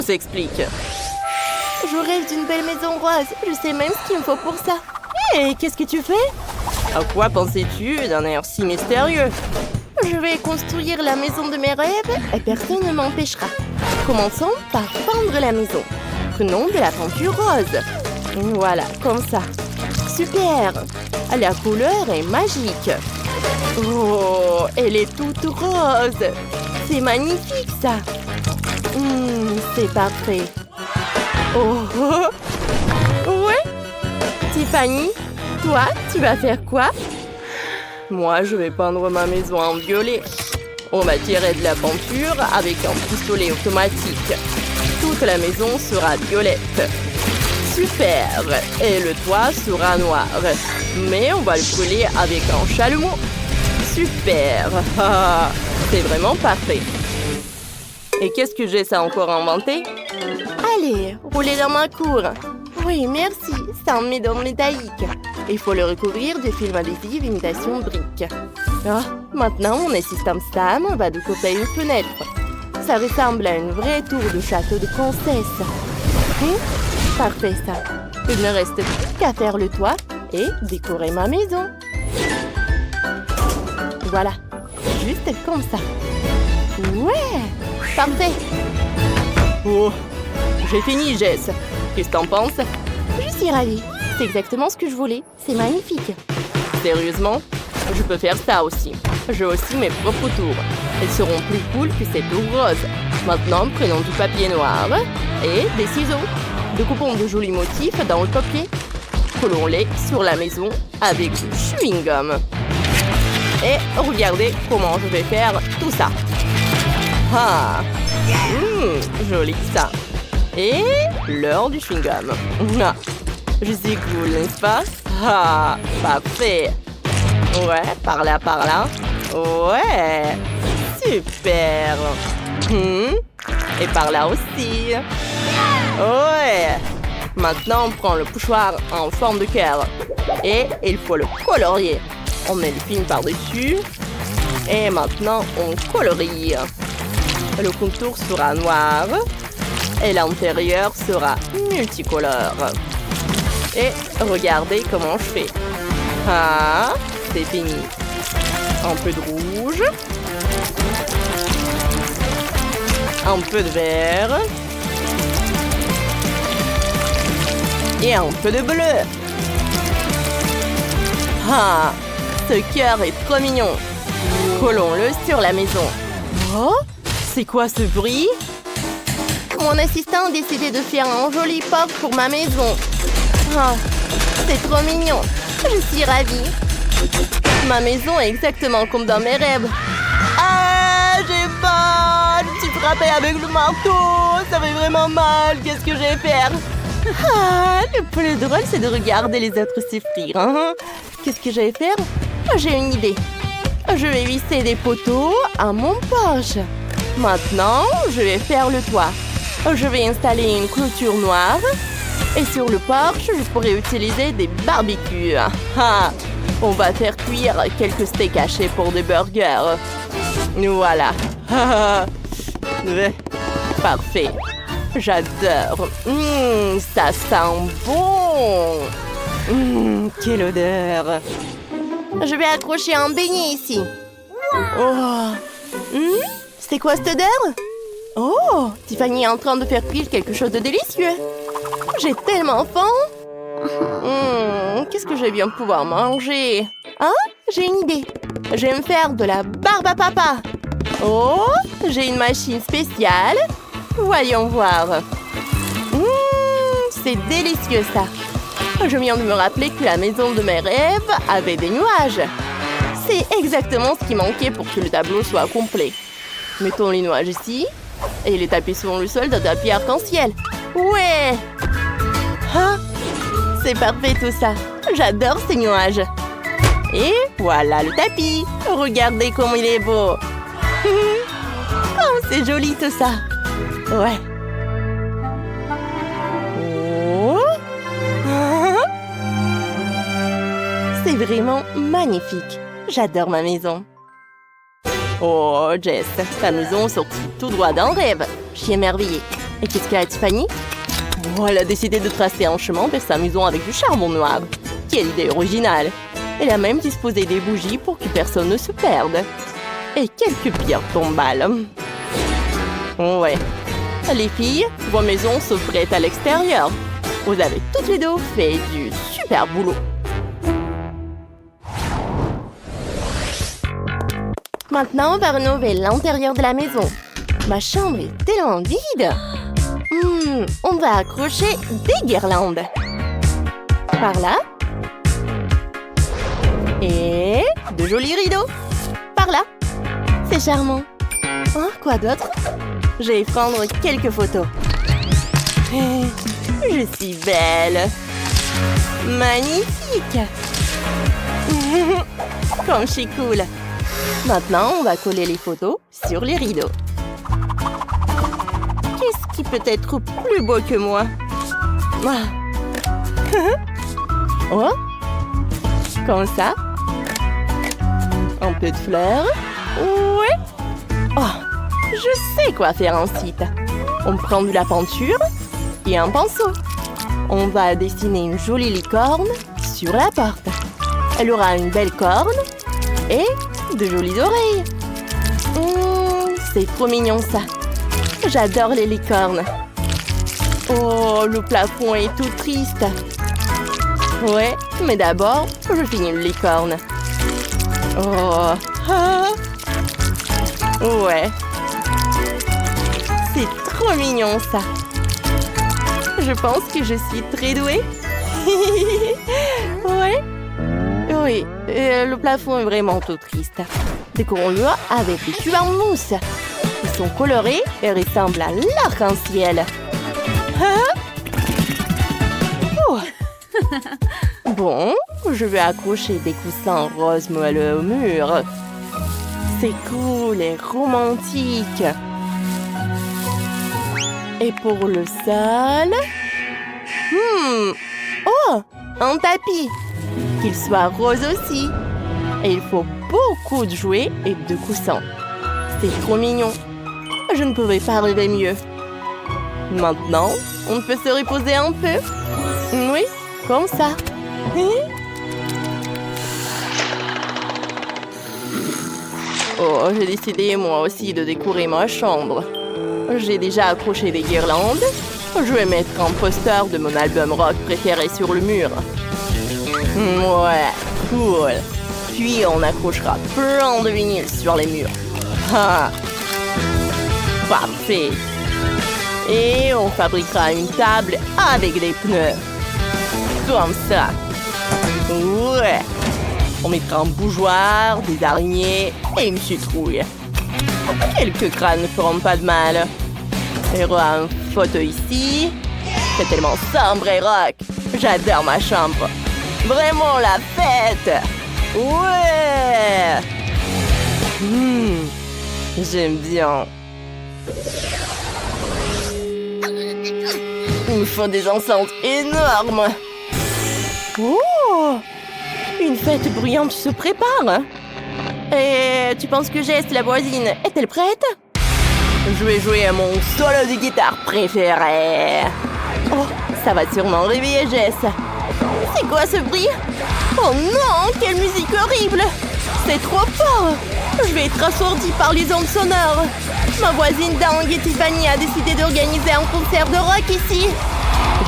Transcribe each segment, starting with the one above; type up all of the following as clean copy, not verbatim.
s'explique. Je rêve d'une belle maison rose. Je sais même ce qu'il me faut pour ça. Hé, qu'est-ce que tu fais? À quoi pensais-tu d'un air si mystérieux? Je vais construire la maison de mes rêves et personne ne m'empêchera. Commençons par peindre la maison. Prenons de la peinture rose. Voilà, comme ça. Super! La couleur est magique. Oh, elle est toute rose. C'est magnifique, ça. C'est parfait. Oh, ouais. Tiffany, toi, tu vas faire quoi? Moi, je vais peindre ma maison en violet. On va tirer de la peinture avec un pistolet automatique. Toute la maison sera violette. Super! Et le toit sera noir. Mais on va le coller avec un chalumeau. Super! C'est vraiment parfait. Et qu'est-ce que j'ai ça encore inventé? Allez, roulez dans ma cour. Oui, merci. C'est un médaillon métallique. Il faut le recouvrir de film adhésif imitation brique. Ah, maintenant, mon assistant Sam va découper une fenêtre. Ça ressemble à une vraie tour de château de princesse. Parfait, ça. Il ne reste plus qu'à faire le toit et décorer ma maison. Voilà. Juste comme ça. Ouais! Parfait! Oh, j'ai fini, Jess. Qu'est-ce que t'en penses? Je suis ravie. C'est exactement ce que je voulais. C'est magnifique. Sérieusement? Je peux faire ça aussi. J'ai aussi mes propres tours. Elles seront plus cool que cette tour rose. Maintenant, prenons du papier noir et des ciseaux. Découpons de jolis motifs dans le papier. Collons-les sur la maison avec du chewing-gum. Et regardez comment je vais faire tout ça. Ah, joli ça. Et l'heure du chewing-gum. Ah, je suis cool, n'est-ce pas? Ah, parfait. Ouais, par là, par là. Ouais, super. Et par là aussi. Ouais. Maintenant, on prend le pochoir en forme de cœur. Et il faut le colorier. On met le film par-dessus. Et maintenant, on colorie. Le contour sera noir. Et l'intérieur sera multicolore. Et regardez comment je fais. Ah, c'est fini. Un peu de rouge. Un peu de vert. Et un peu de bleu. Ah, ce cœur est trop mignon. Collons-le sur la maison. Oh, c'est quoi ce bruit? Mon assistant a décidé de faire un joli port pour ma maison. Ah, c'est trop mignon. Je suis ravie. Ma maison est exactement comme dans mes rêves. Ah, j'ai peur. Je suis frappée avec le marteau. Ça fait vraiment mal. Qu'est-ce que je vais faire? Ah, le plus drôle, c'est de regarder les autres souffrir. Hein? Qu'est-ce que je vais faire? J'ai une idée. Je vais visser des poteaux à mon porche. Maintenant, je vais faire le toit. Je vais installer une clôture noire. Et sur le porche, je pourrais utiliser des barbecues. Ah, on va faire cuire quelques steaks hachés pour des burgers. Voilà. Parfait. J'adore. Ça sent bon. Quelle odeur. Je vais accrocher un beignet ici. Oh. C'est quoi cette odeur? Oh, Tiffany est en train de faire cuire quelque chose de délicieux. J'ai tellement faim. Qu'est-ce que je vais bien pouvoir manger? Ah, j'ai une idée. Je vais me faire de la barbe à papa. Oh, j'ai une machine spéciale. Voyons voir. C'est délicieux ça. Je viens de me rappeler que la maison de mes rêves avait des nuages. C'est exactement ce qui manquait pour que le tableau soit complet. Mettons les nuages ici. Et les tapis sur le sol d'un tapis arc-en-ciel. Ouais! Ah, c'est parfait tout ça. J'adore ces nuages. Et voilà le tapis. Regardez comme il est beau. Oh, c'est joli tout ça. Ouais. Oh. C'est vraiment magnifique. J'adore ma maison. Oh, Jess, ta maison sortit tout droit d'un rêve. Je suis émerveillée. Et qu'est-ce qu'a Tiffany? Oh, elle a décidé de tracer un chemin vers sa maison avec du charbon noir. Quelle idée originale! Elle a même disposé des bougies pour que personne ne se perde. Et quelques pierres tombales. Ouais. Les filles, vos maisons se prêtent à l'extérieur. Vous avez toutes les deux fait du super boulot. Maintenant, on va rénover l'intérieur de la maison. Ma chambre est tellement vide. On va accrocher des guirlandes. Par là. Et de jolis rideaux. Par là. C'est charmant. Oh, quoi d'autre? Je vais prendre quelques photos. Je suis belle. Magnifique. Comme je suis cool. Maintenant, on va coller les photos sur les rideaux. Qu'est-ce qui peut être plus beau que moi? Oh, comme ça. Un peu de fleurs. Ouais. Oh, je sais quoi faire ensuite. On prend de la peinture et un pinceau. On va dessiner une jolie licorne sur la porte. Elle aura une belle corne et de jolies oreilles. C'est trop mignon ça. J'adore les licornes. Oh, le plafond est tout triste. Ouais, mais d'abord, je finis une licorne. Oh, ah. Ouais. C'est trop mignon ça. Je pense que je suis très douée. Ouais. Oui, le plafond est vraiment tout triste. Décorons-le avec des tubes en mousse. Ils sont colorés et ressemblent à l'arc-en-ciel. Hein? Oh. Bon, je vais accrocher des coussins roses moelleux au mur. C'est cool et romantique. Et pour le sol... Oh, un tapis. Qu'il soit rose aussi. Et il faut beaucoup de jouets et de coussins. C'est trop mignon. Je ne pouvais pas rêver mieux. Maintenant, on peut se reposer un peu. Oui, comme ça. Oh, j'ai décidé moi aussi de décorer ma chambre. J'ai déjà accroché des guirlandes. Je vais mettre un poster de mon album rock préféré sur le mur. Ouais, cool. Puis on accrochera plein de vinyles sur les murs. Ah, parfait. Et on fabriquera une table avec des pneus. Comme ça. Ouais. On mettra un bougeoir, des araignées et une citrouille. Quelques crânes ne feront pas de mal. Il y aura un fauteuil ici. C'est tellement sombre et rock. J'adore ma chambre. Vraiment la fête. Ouais. J'aime bien. Il me faut des enceintes énormes. Oh! Une fête bruyante se prépare. Et tu penses que Jess, la voisine, est-elle prête? Je vais jouer à mon solo de guitare préféré. Oh, ça va sûrement réveiller Jess. C'est quoi ce bruit? Oh non, quelle musique horrible! C'est trop fort! Je vais être assourdie par les ondes sonores. Ma voisine dingue Tiffany a décidé d'organiser un concert de rock ici.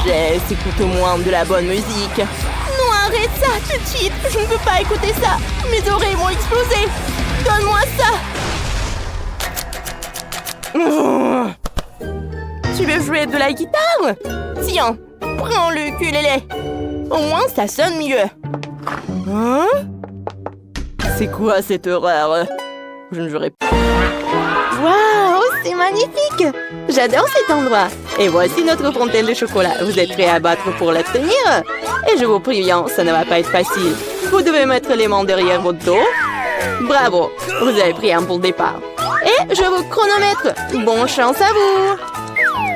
Jess, écoute au moins de la bonne musique. Non, arrête ça tout de suite. Je ne peux pas écouter ça. Mes oreilles vont exploser. Donne-moi ça. Tu veux jouer de la guitare? Tiens, prends le ukulélé. Au moins, ça sonne mieux. Hein? C'est quoi cette horreur? Je ne jouerai pas. Waouh, c'est magnifique! J'adore cet endroit. Et voici notre fontaine de chocolat. Vous êtes prêts à battre pour l'obtenir? Et je vous préviens, ça ne va pas être facile. Vous devez mettre les mains derrière votre dos. Bravo, vous avez pris un bon départ. Et je vous chronomètre. Bonne chance à vous!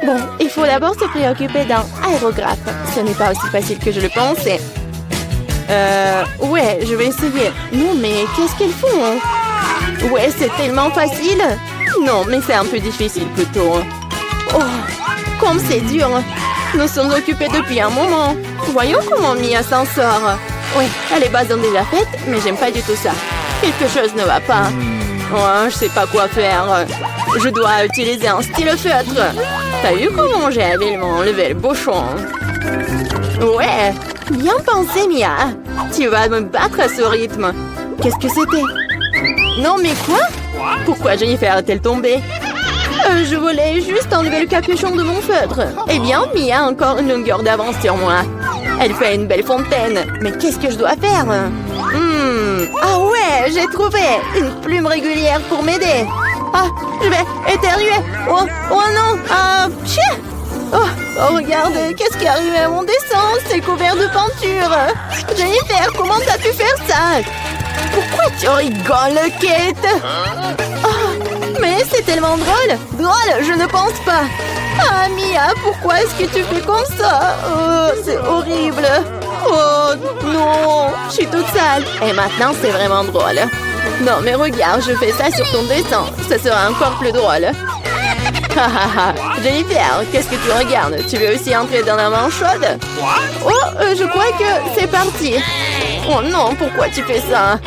Bon, il faut d'abord se préoccuper d'un aérographe. Ce n'est pas aussi facile que je le pensais. Ouais, je vais essayer. Non, mais qu'est-ce qu'ils font? Hein? Ouais, c'est tellement facile. Non, mais c'est un peu difficile plutôt. Oh, comme c'est dur. Nous sommes occupés depuis un moment. Voyons comment Mia s'en sort. Oui, les bases sont déjà faites, mais j'aime pas du tout ça. Quelque chose ne va pas. Oh, je sais pas quoi faire. Je dois utiliser un stylo-feutre. T'as vu comment j'ai habilement enlevé le bouchon? Ouais, bien pensé, Mia. Tu vas me battre à ce rythme. Qu'est-ce que c'était? Non, mais quoi? Pourquoi Jennifer est-elle tombée? Je voulais juste enlever le capuchon de mon feutre. Eh bien, Mia a encore une longueur d'avance sur moi. Elle fait une belle fontaine. Mais qu'est-ce que je dois faire? Ah ouais, j'ai trouvé une plume régulière pour m'aider. Ah, je vais éternuer. Oh non. Ah, chien. Oh, regarde, qu'est-ce qui est arrivé à mon dessin? C'est couvert de peinture. Jennifer, comment t'as pu faire ça? Pourquoi tu rigoles, Kate? Oh, mais c'est tellement drôle. Drôle, je ne pense pas. Ah, Mia, pourquoi est-ce que tu fais comme ça? Oh, c'est horrible. Oh, non, je suis toute sale. Et maintenant, c'est vraiment drôle. Non, mais regarde, je fais ça sur ton dessin. Ça sera encore plus drôle. Jennifer, qu'est-ce que tu regardes? Tu veux aussi entrer dans la main chaude? Oh, je crois que c'est parti. Oh non, pourquoi tu fais ça?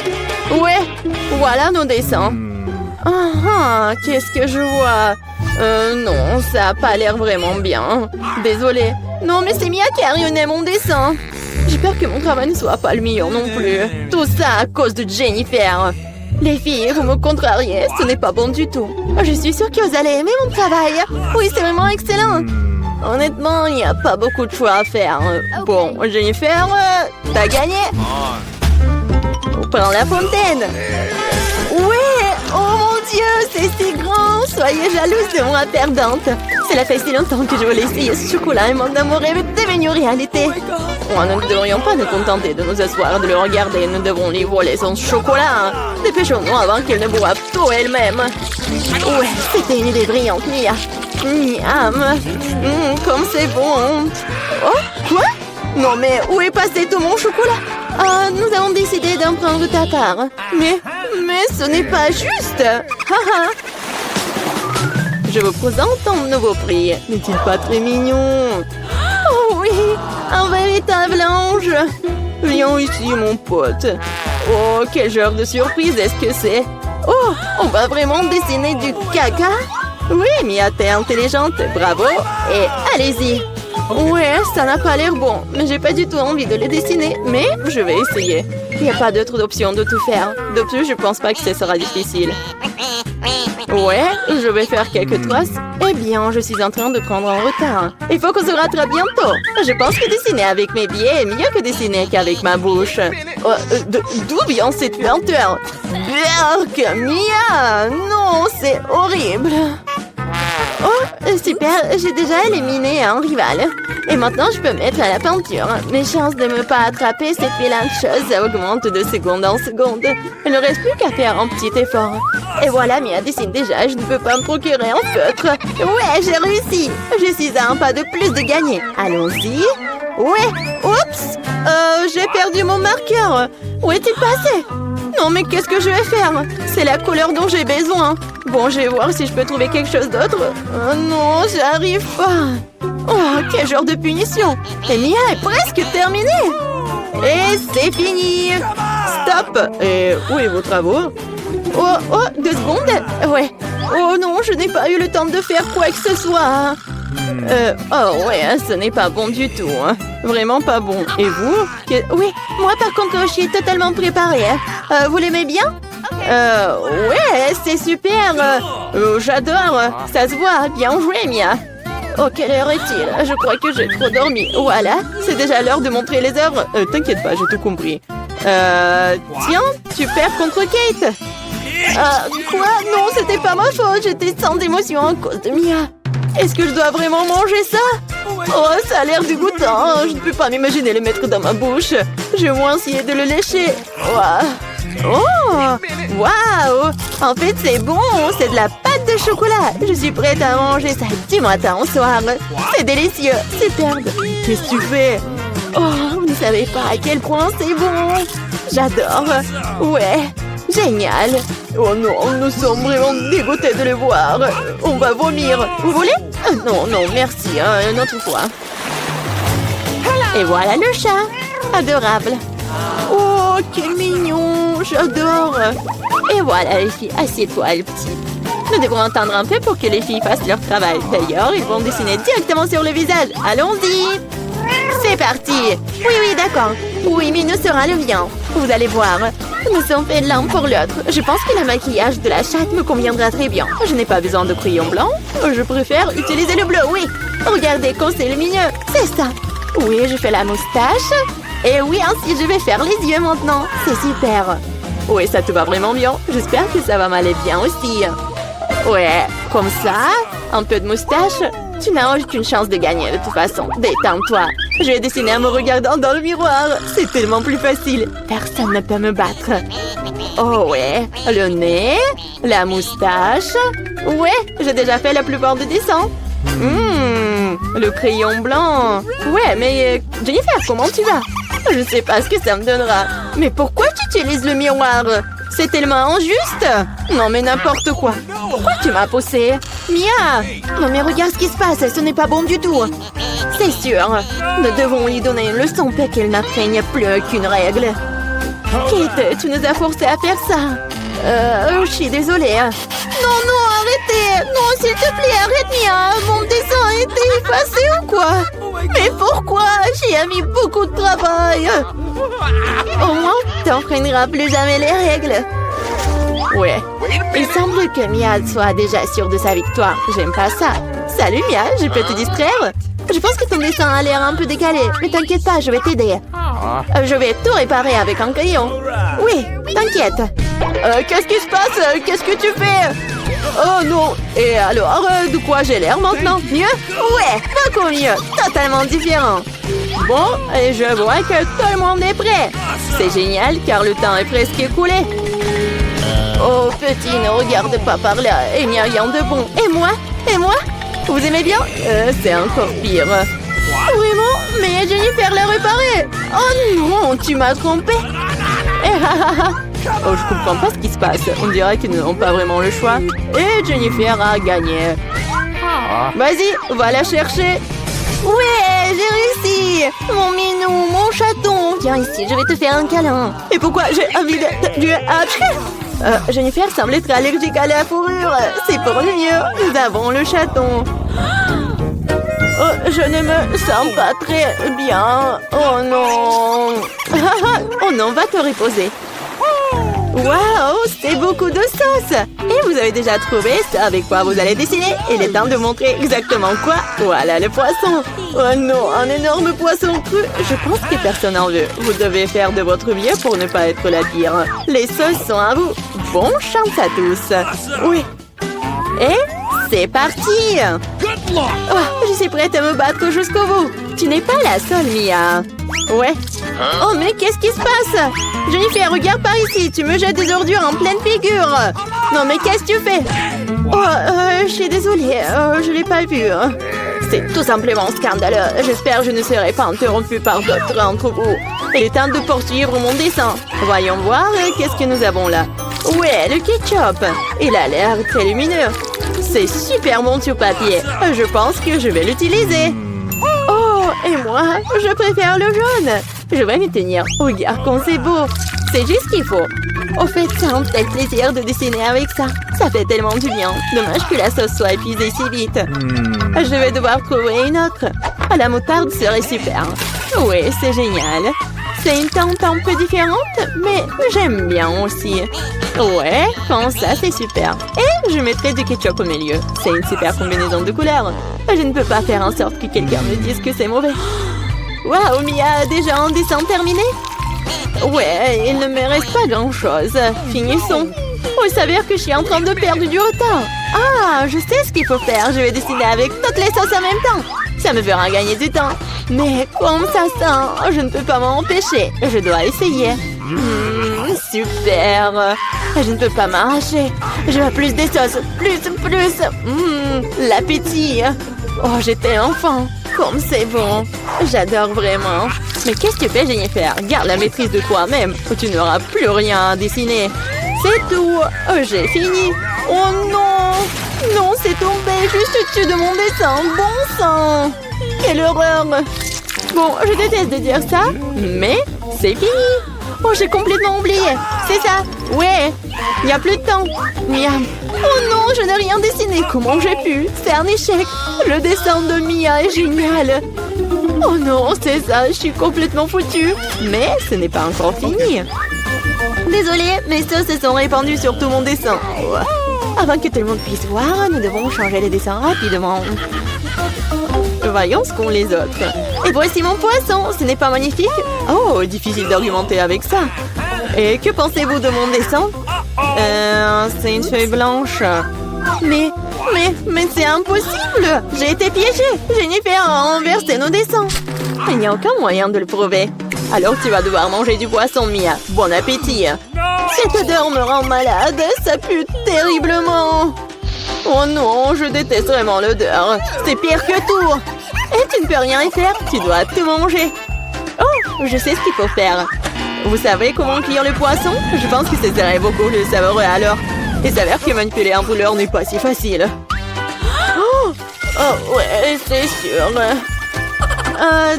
Ouais, voilà nos dessins. Qu'est-ce que je vois? Non, ça n'a pas l'air vraiment bien. Désolée. Non, mais c'est Mia qui a ruiné mon dessin. J'ai peur que mon travail ne soit pas le meilleur non plus. Tout ça à cause de Jennifer. Les filles, vous me contrariez, ce n'est pas bon du tout. Je suis sûre que vous allez aimer mon travail. Oui, c'est vraiment excellent. Honnêtement, il n'y a pas beaucoup de choix à faire. Bon, Jennifer, t'as gagné. On prend la fontaine. Ouais, oh mon Dieu, c'est si grand. Soyez jalouse de moi, perdante. Cela fait si longtemps que je voulais essayer ce chocolat et mon amour est devenu réalité. Oh, nous ne devrions pas nous contenter de nous asseoir et de le regarder. Nous devons lui voler son chocolat. Dépêchons-nous avant qu'elle ne boive tout elle-même. Ouais, c'était une idée brillante, Mia. Miam. Comme c'est bon. Oh, quoi? Non, mais où est passé tout mon chocolat? Nous avons décidé d'en prendre ta part. Mais ce n'est pas juste. Je vous présente un nouveau prix. N'est-il pas très mignon? Oh oui, un véritable ange. Viens ici, mon pote. Oh, quel genre de surprise est-ce que c'est? Oh, on va vraiment dessiner du caca? Oui, Mia, t'es intelligente. Bravo. Et allez-y. Ouais, ça n'a pas l'air bon, mais j'ai pas du tout envie de le dessiner, mais je vais essayer. Il n'y a pas d'autre option de tout faire. De plus, je pense pas que ce sera difficile. Ouais, je vais faire quelques traces. Eh bien, je suis en train de prendre un retard. Il faut qu'on se rattrape bientôt. Je pense que dessiner avec mes pieds est mieux que dessiner qu'avec ma bouche. D'où vient cette lenteur? Berk, Mia! Non, c'est horrible. Oh, super, j'ai déjà éliminé un rival. Et maintenant, je peux mettre à la peinture. Mes chances de ne pas attraper cette vilaine chose augmentent de seconde en seconde. Il ne reste plus qu'à faire un petit effort. Et voilà, Mia dessine déjà, je ne peux pas me procurer un feutre. Ouais, j'ai réussi. Je suis à un pas de plus de gagner. Allons-y. Ouais, oups, j'ai perdu mon marqueur. Où est-il passé? Non, mais qu'est-ce que je vais faire? C'est la couleur dont j'ai besoin. Bon, je vais voir si je peux trouver quelque chose d'autre. Oh non, j'arrive pas. Oh, quel genre de punition. Et Mia est presque terminée. Et c'est fini. Stop. Et où est vos travaux? Oh, 2 secondes. Ouais. Oh non, je n'ai pas eu le temps de faire quoi que ce soit. Oh ouais, ce n'est pas bon du tout. Vraiment pas bon. Et vous? Oui, moi par contre, je suis totalement préparée. Vous l'aimez bien? Ouais, c'est super. J'adore. Ça se voit. Bien joué, Mia. Oh, quelle heure est-il? Je crois que j'ai trop dormi. Voilà, c'est déjà l'heure de montrer les œuvres. T'inquiète pas, j'ai tout compris. Tiens, tu perds contre Kate. Quoi? Non, c'était pas ma faute. J'étais sans émotion à cause de Mia. Est-ce que je dois vraiment manger ça? Oh, ça a l'air dégoûtant. Je ne peux pas m'imaginer le mettre dans ma bouche. Je vais au moins essayer de le lécher. Oh, waouh! En fait, c'est bon. C'est de la pâte de chocolat. Je suis prête à manger ça du matin au soir. C'est délicieux. Superbe. Qu'est-ce que tu fais? Oh, vous ne savez pas à quel point c'est bon. J'adore. Ouais. Génial. Oh non, nous sommes vraiment dégoûtés de le voir. On va vomir. Vous voulez? Non, non, merci, une autre fois. Et voilà le chat. Adorable. Oh, quel mignon, j'adore. Et voilà les filles, assieds-toi le petit. Nous devrons attendre un peu pour que les filles fassent leur travail. D'ailleurs, ils vont dessiner directement sur le visage. Allons-y. C'est parti. Oui, oui, d'accord. Oui, mais nous sera le mien. Vous allez voir. Nous sommes faits l'un pour l'autre. Je pense que le maquillage de la chatte me conviendra très bien. Je n'ai pas besoin de crayon blanc. Je préfère utiliser le bleu, oui. Regardez comme c'est lumineux. C'est ça. Oui, je fais la moustache. Et oui, ainsi je vais faire les yeux maintenant. C'est super. Oui, ça te va vraiment bien. J'espère que ça va m'aller bien aussi. Ouais, comme ça, un peu de moustache. Tu n'as aucune chance de gagner de toute façon. Détends-toi. Je vais dessiner en me regardant dans le miroir. C'est tellement plus facile. Personne ne peut me battre. Oh ouais, le nez, la moustache. Ouais, j'ai déjà fait la plupart des dessins. Le crayon blanc. Ouais, mais Jennifer, comment tu vas? Je sais pas ce que ça me donnera. Mais pourquoi tu utilises le miroir? C'est tellement injuste. Non, mais n'importe quoi. Pourquoi tu m'as poussé? Mia! Non, mais regarde ce qui se passe. Ce n'est pas bon du tout. C'est sûr. Nous devons lui donner une leçon pour qu'elle n'atteigne plus aucune règle. Kate, tu nous as forcé à faire ça. Je suis désolée. Non, non, arrêtez. Non, s'il te plaît, arrête, Mia. Mon dessin a été effacé ou quoi? Mais pourquoi? J'y ai mis beaucoup de travail. Au moins, t'enfreineras plus jamais les règles. Ouais. Il semble que Mia soit déjà sûre de sa victoire. J'aime pas ça. Salut Mia, je peux te distraire? Je pense que ton dessin a l'air un peu décalé. Mais t'inquiète pas, je vais t'aider. Je vais tout réparer avec un crayon. Oui, t'inquiète. Qu'est-ce qui se passe? Qu'est-ce que tu fais? Oh non. Et alors, de quoi j'ai l'air maintenant? Mieux? Ouais, beaucoup mieux. Totalement différent. Bon, et je vois que tout le monde est prêt. C'est génial car le temps est presque écoulé. Oh petit, ne regarde pas par là. Il n'y a rien de bon. Et moi? Et moi? Vous aimez bien? C'est encore pire. Vraiment? Mais Jennifer l'a réparé. Oh non, tu m'as trompé. Oh, je comprends pas ce qui se passe. On dirait qu'ils n'ont pas vraiment le choix. Et Jennifer a gagné. Vas-y, va la chercher. Ouais, j'ai réussi. Mon minou, mon chaton. Viens ici, je vais te faire un câlin. Et pourquoi j'ai envie de Jennifer semble être allergique à la fourrure. C'est pour le mieux. Nous avons le chaton. Oh, je ne me sens pas très bien. Oh non. Oh non, va te reposer. Waouh, c'est beaucoup de sauce. Et vous avez déjà trouvé ce avec quoi vous allez dessiner. Il est temps de montrer exactement quoi. Voilà le poisson. Oh non, un énorme poisson cru. Je pense que personne n'en veut. Vous devez faire de votre mieux pour ne pas être la pire. Les sauces sont à vous. Bonne chance à tous. Oui. Et c'est parti. Oh, je suis prête à me battre jusqu'au bout. Tu n'es pas la seule, Mia. Ouais. Oh, mais qu'est-ce qui se passe? Jennifer, regarde par ici. Tu me jettes des ordures en pleine figure. Non, mais qu'est-ce que tu fais? Oh, je suis désolée. Je l'ai pas vu. C'est tout simplement scandaleux. J'espère que je ne serai pas interrompue par d'autres d'entre vous. Il est temps de poursuivre mon dessin. Voyons voir qu'est-ce que nous avons là. Ouais, le ketchup. Il a l'air très lumineux. C'est super bon sur papier. Je pense que je vais l'utiliser. Oh, et moi, je préfère le jaune. Je vais m'y tenir. Regarde comme c'est beau. C'est juste ce qu'il faut. Au fait, ça un tel plaisir de dessiner avec ça. Ça fait tellement du bien. Dommage que la sauce soit épuisée si vite. Je vais devoir trouver une autre. La moutarde serait super. Oui, c'est génial. C'est une teinte un peu différente, mais j'aime bien aussi. Ouais, comme ça, c'est super. Et je mettrai du ketchup au milieu. C'est une super combinaison de couleurs. Je ne peux pas faire en sorte que quelqu'un me dise que c'est mauvais. Waouh, Mia, déjà un dessin terminé? Ouais, il ne me reste pas grand-chose. Finissons. Oh, il s'avère que je suis en train de perdre du retard. Ah, je sais ce qu'il faut faire. Je vais dessiner avec toutes les sauces en même temps. Ça me fera gagner du temps. Mais comme ça sent, je ne peux pas m'en empêcher. Je dois essayer. Super. Je ne peux pas m'arracher. Je veux plus des sauces. Plus. L'appétit. Oh, j'étais enfant. Comme c'est bon. J'adore vraiment. Mais qu'est-ce que tu fais, Jennifer? Garde la maîtrise de toi-même ou tu n'auras plus rien à dessiner. C'est tout. J'ai fini. Oh non. Non, c'est tombé juste au-dessus de mon dessin. Bon sang! Quelle horreur! Bon, je déteste de dire ça, mais c'est fini. Oh, j'ai complètement oublié. C'est ça. Ouais, il n'y a plus de temps. Miam. Oh non, je n'ai rien dessiné. Comment j'ai pu? C'est un échec. Le dessin de Mia est génial. Oh non, c'est ça. Je suis complètement foutue. Mais ce n'est pas encore fini. Désolée, mes sauces se sont répandues sur tout mon dessin. Avant que tout le monde puisse voir, nous devons changer les dessins rapidement. Voyons ce qu'ont les autres. Et voici mon poisson. Ce n'est pas magnifique? Oh, difficile d'argumenter avec ça. Et que pensez-vous de mon dessin? C'est une feuille blanche. Mais c'est impossible. J'ai été piégée. Jennifer a renversé nos dessins. Il n'y a aucun moyen de le prouver. Alors tu vas devoir manger du poisson, Mia. Bon appétit. Cette odeur me rend malade. Ça pue terriblement. Oh non, je déteste vraiment l'odeur. C'est pire que tout. Et tu ne peux rien y faire. Tu dois tout manger. Oh, je sais ce qu'il faut faire. Vous savez comment cuire le poisson? Je pense que ce serait beaucoup plus savoureux alors. Il s'avère que manipuler un brûleur n'est pas si facile. Oh ouais, c'est sûr.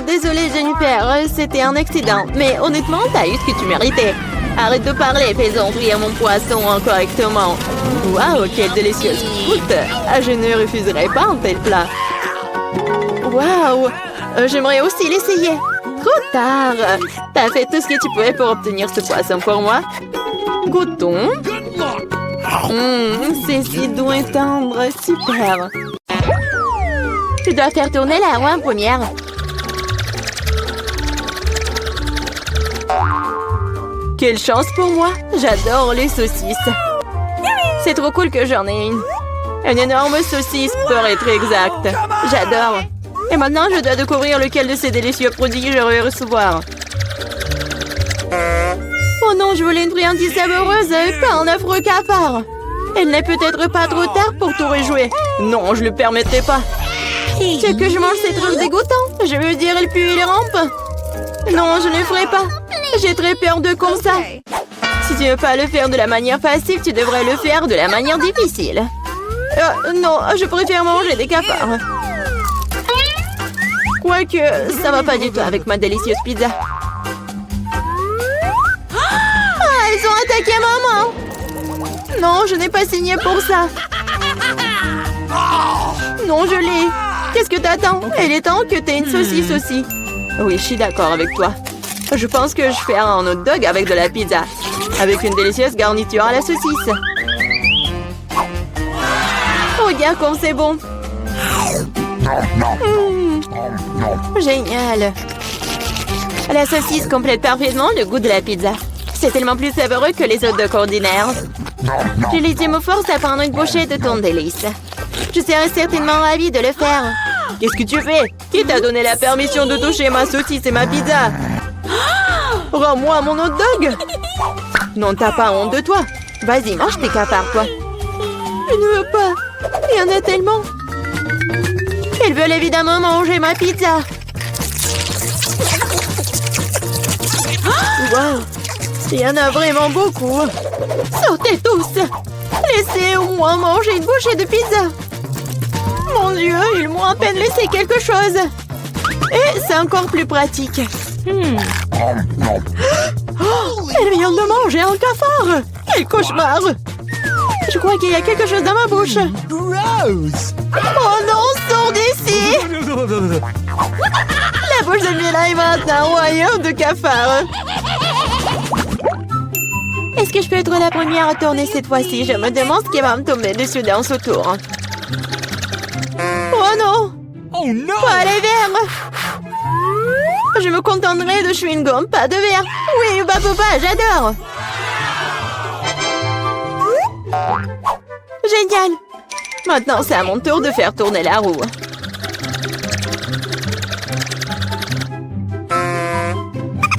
Désolée Jennifer, c'était un accident. Mais honnêtement, t'as eu ce que tu méritais. Arrête de parler, faisons frire mon poisson correctement. Waouh, quelle délicieuse croûte. Je ne refuserai pas un tel plat. Waouh, j'aimerais aussi l'essayer. Trop tard. T'as fait tout ce que tu pouvais pour obtenir ce poisson pour moi. Goûtons. C'est si doux et tendre. Super. Tu dois faire tourner la roue en première. Quelle chance pour moi. J'adore les saucisses. C'est trop cool que j'en ai une. Une énorme saucisse pour être exact. J'adore. Et maintenant, je dois découvrir lequel de ces délicieux produits je vais recevoir. Oh non, je voulais une friandise savoureuse, pas un affreux cafard. Il n'est peut-être pas trop tard pour tout rejouer. Non, je le permettrai pas. Tu veux que je mange ces trucs dégoûtants? Je veux dire, il pue et il rampe. Non, je ne le ferai pas. J'ai très peur de comme ça. Si tu ne veux pas le faire de la manière facile, tu devrais le faire de la manière difficile. Non, je préfère manger des cafards. Quoique, ça va pas du tout avec ma délicieuse pizza. Ah, ils ont attaqué maman! Non, je n'ai pas signé pour ça. Non, je l'ai. Qu'est-ce que t'attends? Il est temps que t'aies une saucisse aussi. Oui, je suis d'accord avec toi. Je pense que je ferai un hot dog avec de la pizza. Avec une délicieuse garniture à la saucisse. Regarde comme c'est bon. Génial. La saucisse complète parfaitement le goût de la pizza. C'est tellement plus savoureux que les hot dogs ordinaires. Je les me force à prendre une bouchée de ton délice. Je serais certainement ravie de le faire. Qu'est-ce que tu fais? Qui t'a donné la permission de toucher ma saucisse et ma pizza? Rends-moi mon hot dog. Non, t'as pas honte de toi. Vas-y, mange tes cafards, toi. Je ne veux pas. Il y en a tellement. Ils veulent évidemment manger ma pizza. Wow. Il y en a vraiment beaucoup. Sortez tous. Laissez au moins manger une bouchée de pizza. Mon Dieu, ils m'ont à peine laissé quelque chose. Et c'est encore plus pratique. Oh, elle vient de manger un cafard. Quel cauchemar. Je crois qu'il y a quelque chose dans ma bouche. Oh non, sors d'ici. La bouche de Mila est maintenant un royaume de cafards. Est-ce que je peux être la première à tourner cette fois-ci? Je me demande ce qui va me tomber dessus dans ce tour. Oh non! Oh no! Pas les verres! Je me contenterai de chewing-gum, pas de verre. Oui, bah papa, j'adore. Génial. Maintenant, c'est à mon tour de faire tourner la roue.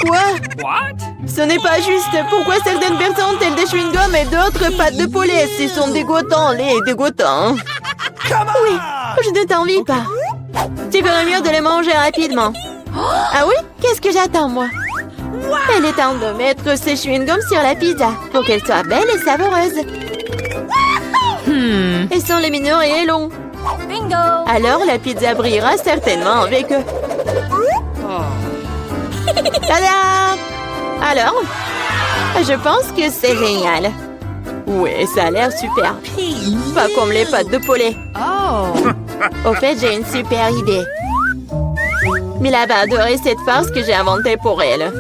Quoi? What? Ce n'est pas juste. Pourquoi certaines personnes ont-elles des chewing-gums et d'autres pâtes de poulet? Ils sont dégoûtants, les dégoûtants. Oui, je ne t'envie pas. Tu ferais mieux de les manger rapidement. Ah oui? Qu'est-ce que j'attends, moi? Il est temps de mettre ces chewing-gums sur la pizza pour qu'elle soit belle et savoureuse. Ils sont lumineux et longs. Bingo! Alors la pizza brillera certainement avec eux. Tada! Alors? Je pense que c'est génial. Ouais, ça a l'air super. Pas comme les pâtes de poulet. Au fait, j'ai une super idée. Mila va adorer cette farce que j'ai inventée pour elle.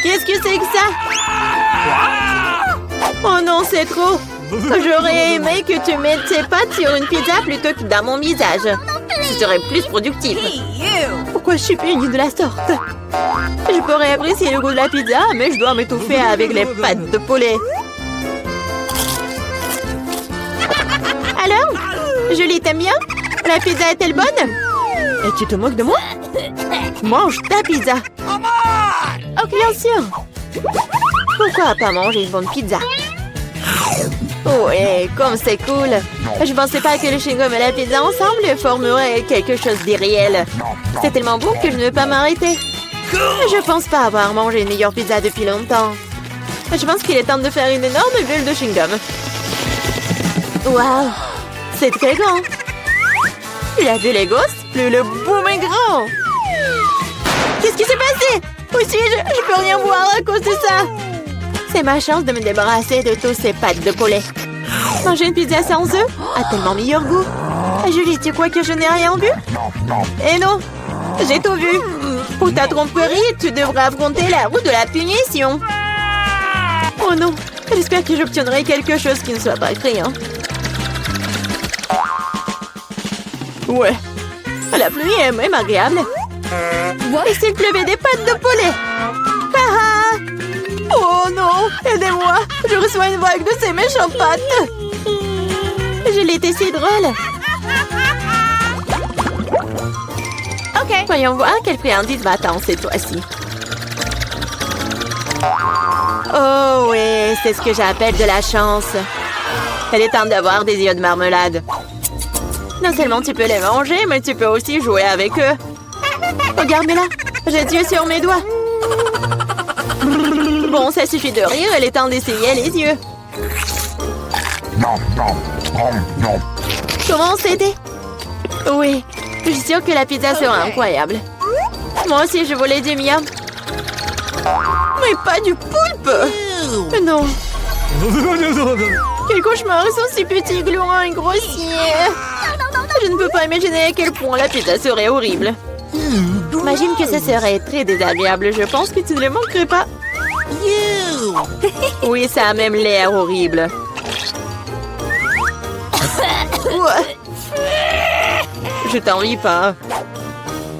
Qu'est-ce que c'est que ça? Oh non, c'est trop. J'aurais aimé que tu mettes tes pâtes sur une pizza plutôt que dans mon visage. Ce serait plus productif. Pourquoi je suis punie de la sorte? Je pourrais apprécier le goût de la pizza, mais je dois m'étouffer avec les pâtes de poulet. Alors? Julie, t'aimes bien? La pizza est-elle bonne? Et tu te moques de moi? Mange ta pizza. Oh, bien sûr. Pourquoi pas manger une bonne pizza? Ouais, comme c'est cool. Je pensais pas que le chewing-gum et la pizza ensemble formeraient quelque chose d'irréel. C'est tellement bon que je ne veux pas m'arrêter. Je pense pas avoir mangé une meilleure pizza depuis longtemps. Je pense qu'il est temps de faire une énorme bulle de chewing-gum. Waouh, c'est très grand. Il a vu les gosses, plus le boom est grand. Qu'est-ce qui s'est passé? Où suis-je? Je peux rien voir à cause de ça. C'est ma chance de me débarrasser de tous ces pâtes de poulet. Manger une pizza sans œufs a tellement meilleur goût. Julie, tu crois que je n'ai rien vu? Eh non, j'ai tout vu. Pour ta tromperie, tu devrais affronter la roue de la punition. Oh non, j'espère que j'obtiendrai quelque chose qui ne soit pas criant. Ouais, la pluie est même agréable. Et s'il pleuvait des pâtes de poulet? Ah! Oh non, aidez-moi, je reçois une vague de ces méchantes pâtes. Je l'ai été si drôle. Ok, voyons voir quelle friandise va attendre cette fois-ci. Oh oui, c'est ce que j'appelle de la chance. Elle est temps d'avoir des yeux de marmelade. Non seulement tu peux les manger, mais tu peux aussi jouer avec eux. Regarde-moi là, j'ai des yeux sur mes doigts. Bon, ça suffit de rire, il est temps d'essayer les yeux. Comment c'était? Oui, je suis sûre que la pizza sera incroyable. Moi aussi, je voulais du miam. Mais pas du poulpe! Non. Quel cauchemar, ils sont si petits, gluants et grossiers. Je ne peux pas imaginer à quel point la pizza serait horrible. Imagine que ce serait très désagréable. Je pense que tu ne le manquerais pas. Oui, ça a même l'air horrible. Je t'envie pas.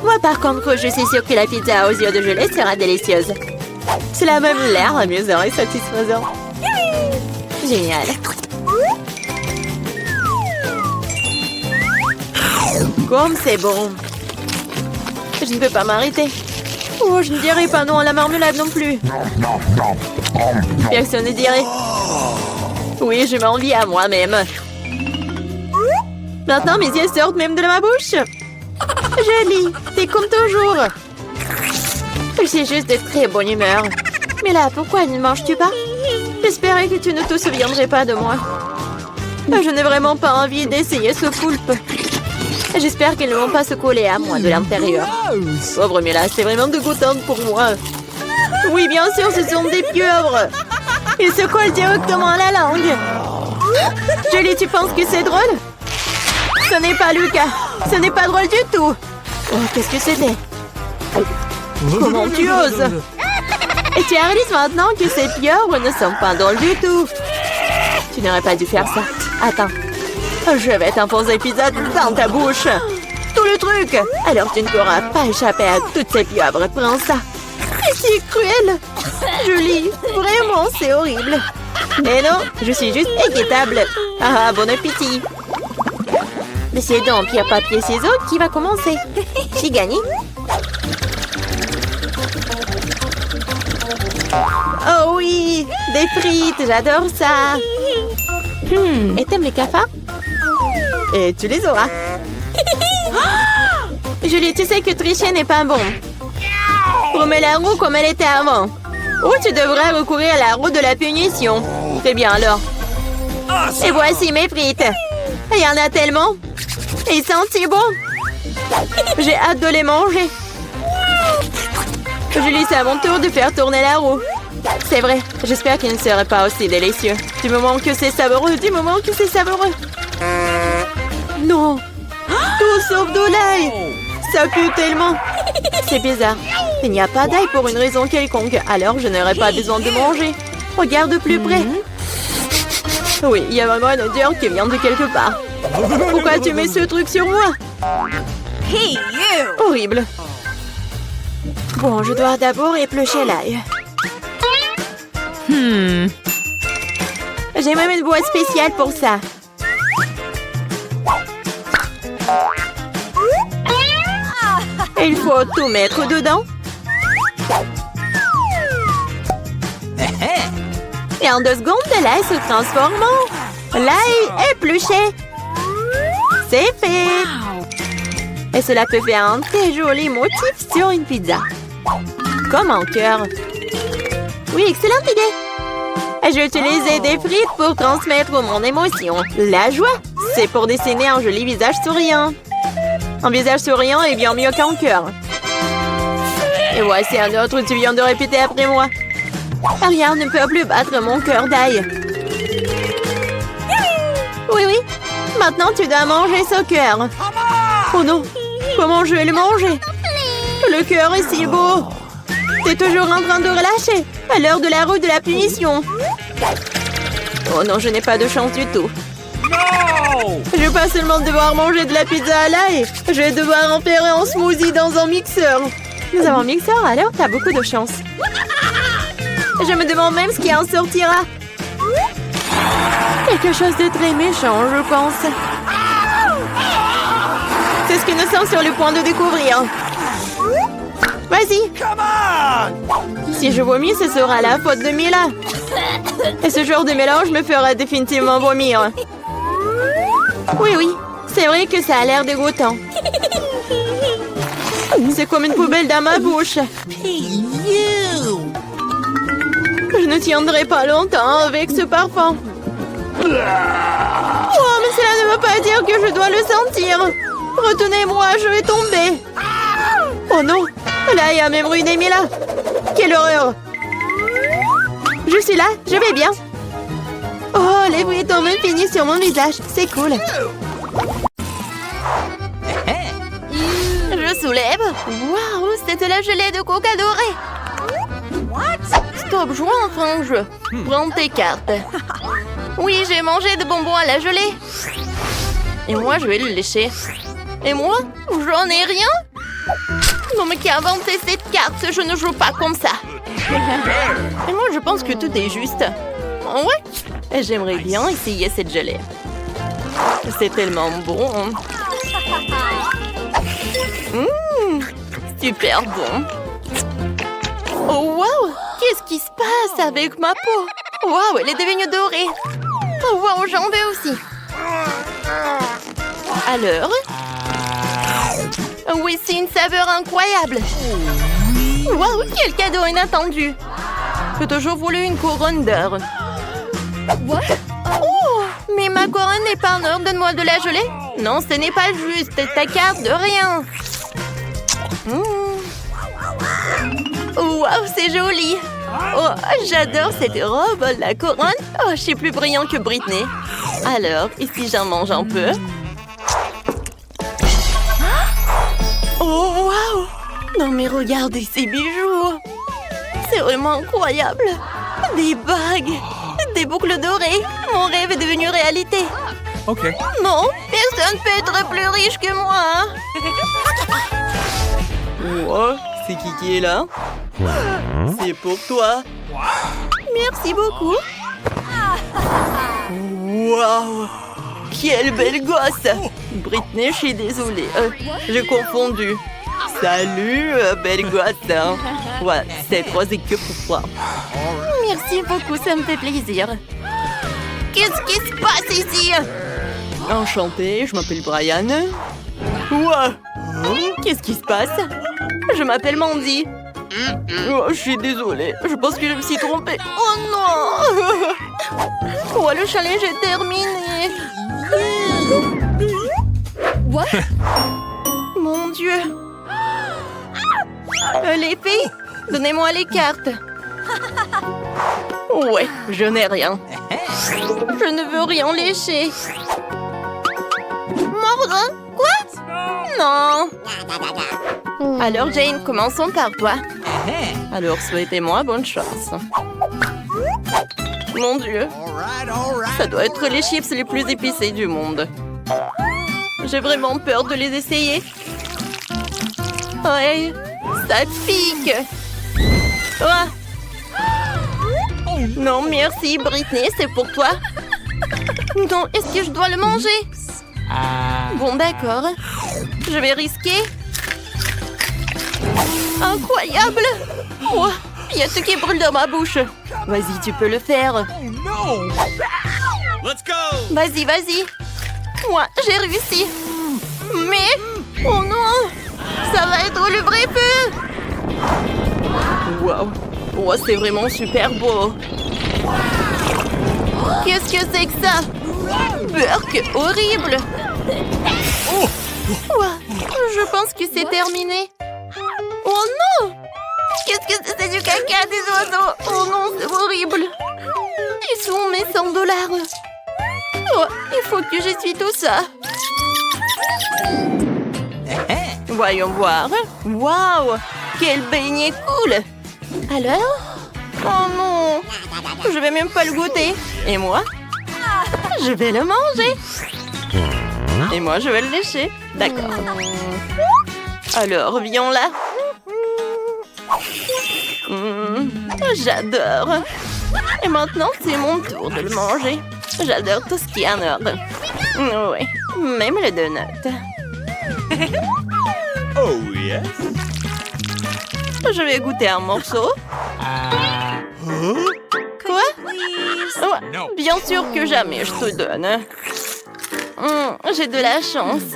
Moi, par contre, je suis sûre que la pizza aux yeux de gelée sera délicieuse. Cela a même l'air amusant et satisfaisant. Génial. Comme c'est bon. Je ne peux pas m'arrêter. Oh, je ne dirai pas non à la marmelade non plus. Personne ne dirait. Oui, je m'envie à moi-même. Maintenant, mes yeux sortent même de ma bouche. Jolie, t'es comme toujours. Je suis juste de très bonne humeur. Mais là, pourquoi ne manges-tu pas? J'espérais que tu ne te souviendrais pas de moi. Je n'ai vraiment pas envie d'essayer ce poulpe. J'espère qu'ils ne vont pas se coller à moi de l'intérieur. Pauvre Mila, c'est vraiment dégoûtant pour moi. Oui, bien sûr, ce sont des pieuvres. Ils se collent directement à la langue. Julie, tu penses que c'est drôle? Ce n'est pas Lucas. Ce n'est pas drôle du tout. Oh, qu'est-ce que c'était? Comment tu oses? Et tu réalises maintenant que ces pieuvres ne sont pas drôles du tout. Tu n'aurais pas dû faire ça. Attends. Je vais t'enfoncer pizza dans ta bouche. Tout le truc. Alors tu ne pourras pas échapper à toutes ces pieuvres. Prends ça. C'est cruel. Julie, vraiment, c'est horrible. Mais non, je suis juste équitable. Ah, bon appétit. Mais c'est donc pierre, papier, ciseaux qui va commencer. J'ai gagné. Oh oui, des frites, j'adore ça. Et t'aimes les cafards? Et tu les auras. Julie, tu sais que tricher n'est pas bon. Remets la roue comme elle était avant. Ou tu devrais recourir à la roue de la punition. Fais bien alors. Et voici mes frites. Il y en a tellement. Ils sentent si bon. J'ai hâte de les manger. Julie, c'est à mon tour de faire tourner la roue. C'est vrai, j'espère qu'il ne serait pas aussi délicieux. Du moment que c'est savoureux, du moment que c'est savoureux. Non, tout sauf de l'ail. Ça pue tellement. C'est bizarre. Il n'y a pas d'ail pour une raison quelconque, alors je n'aurais pas besoin de manger. Regarde de plus près. Oui, il y a vraiment une odeur qui vient de quelque part. Pourquoi tu mets ce truc sur moi? Hey, you! Horrible. Bon, je dois d'abord éplucher l'ail. J'ai même une boîte spéciale pour ça. Il faut tout mettre dedans. Et en 2 secondes, l'ail se transforme en l'ail épluché. C'est fait. Et cela peut faire un très joli motif sur une pizza. Comme un cœur. Oui, excellente idée. Je vais utiliser des frites pour transmettre mon émotion. La joie, c'est pour dessiner un joli visage souriant. Un visage souriant est bien mieux qu'un cœur. Et voici un autre, tu viens de répéter après moi. Rien ne peut plus battre mon cœur d'ail. Oui, oui. Maintenant, tu dois manger ce cœur. Oh non, comment je vais le manger? Le cœur est si beau. T'es toujours en train de relâcher à l'heure de la roue de la punition. Oh non, je n'ai pas de chance du tout. Je vais pas seulement devoir manger de la pizza à l'ail, je vais devoir en faire un smoothie dans un mixeur. Nous avons un mixeur, alors t'as beaucoup de chance. Je me demande même ce qui en sortira. Quelque chose de très méchant, je pense. C'est ce que nous sommes sur le point de découvrir. Vas-y. Si je vomis, ce sera la faute de Mila. Et ce genre de mélange me fera définitivement vomir. Oui, oui. C'est vrai que ça a l'air dégoûtant. C'est comme une poubelle dans ma bouche. Je ne tiendrai pas longtemps avec ce parfum. Oh, mais cela ne veut pas dire que je dois le sentir. Retenez-moi, je vais tomber. Oh non, là, il y a même ruiné Mila. Quelle horreur. Je suis là, je vais bien. Oh, les frites ont même fini sur mon visage. C'est cool. Je soulève. Waouh, c'était la gelée de coca dorée. Stop, jouons enfin au jeu. Prends tes cartes. Oui, j'ai mangé de bonbons à la gelée. Et moi, je vais le lécher. Et moi, j'en ai rien. Non, mais qui a inventé cette carte? Je ne joue pas comme ça. Et moi, je pense que tout est juste. Ouais. J'aimerais bien essayer cette gelée. C'est tellement bon. Super bon. Oh, wow! Qu'est-ce qui se passe avec ma peau? Wow, elle est devenue dorée. Oh, wow, j'en veux aussi. Alors? Oui, c'est une saveur incroyable. Wow, quel cadeau inattendu. J'ai toujours voulu une couronne d'or. Oh, mais ma couronne n'est pas en or. Donne-moi de la gelée. Non, ce n'est pas juste. Ta carte de rien. Wow, c'est joli. Oh, j'adore cette robe, la couronne. Oh, je suis plus brillant que Britney. Alors, ici, j'en mange un peu. Oh, wow! Non, mais regardez ces bijoux. C'est vraiment incroyable. Des bagues, des boucles dorées. Mon rêve est devenu réalité. Ok. Non, personne ne peut être plus riche que moi. Wow, c'est qui est là? C'est pour toi. Merci beaucoup. Wow! Quelle belle gosse! Britney, je suis désolée. J'ai confondu. Salut, belle gosse. Ouais, cette rose est que pour toi. Merci beaucoup, ça me fait plaisir. Qu'est-ce qui se passe ici? Enchantée, je m'appelle Brian. Wow! Qu'est-ce qui se passe? Je m'appelle Mandy. Oh, je suis désolée. Je pense que je me suis trompée. Oh non! Oh, le challenge est terminé. What? Mon Dieu. Les filles, donnez-moi les cartes. Ouais, je n'ai rien. Je ne veux rien lécher. Mordre? Quoi? Non. Alors Jane, commençons par toi. Alors souhaitez-moi bonne chance. Mon Dieu, ça doit être les chips les plus épicés du monde. J'ai vraiment peur de les essayer. Ouais, ça pique. Oh. Non, merci Britney, c'est pour toi. Non, est-ce que je dois le manger? Bon, d'accord. Je vais risquer. Incroyable! Oh, il y a tout qui brûle dans ma bouche. Vas-y, tu peux le faire. Vas-y, vas-y. Moi, j'ai réussi. Mais... Oh non! Ça va être le vrai feu! Wow! Oh, c'est vraiment super beau. Qu'est-ce que c'est que ça? Burk, horrible! Oh, je pense que c'est terminé. Oh non! Qu'est-ce que c'est du caca des oiseaux? Oh non, c'est horrible! Ils sont mes $100. Oh, il faut que j'essuie tout ça. Voyons voir. Waouh! Quel beignet cool! Alors? Oh non! Je vais même pas le goûter. Et moi? Je vais le manger. Et moi, je vais le lécher. D'accord. Alors, viens là. J'adore. Et maintenant, c'est mon tour de le manger. J'adore tout ce qui est en ordre. Oui, même le donut. Oh yes. Je vais goûter un morceau. Quoi? Oh, bien sûr que jamais je te donne. J'ai de la chance.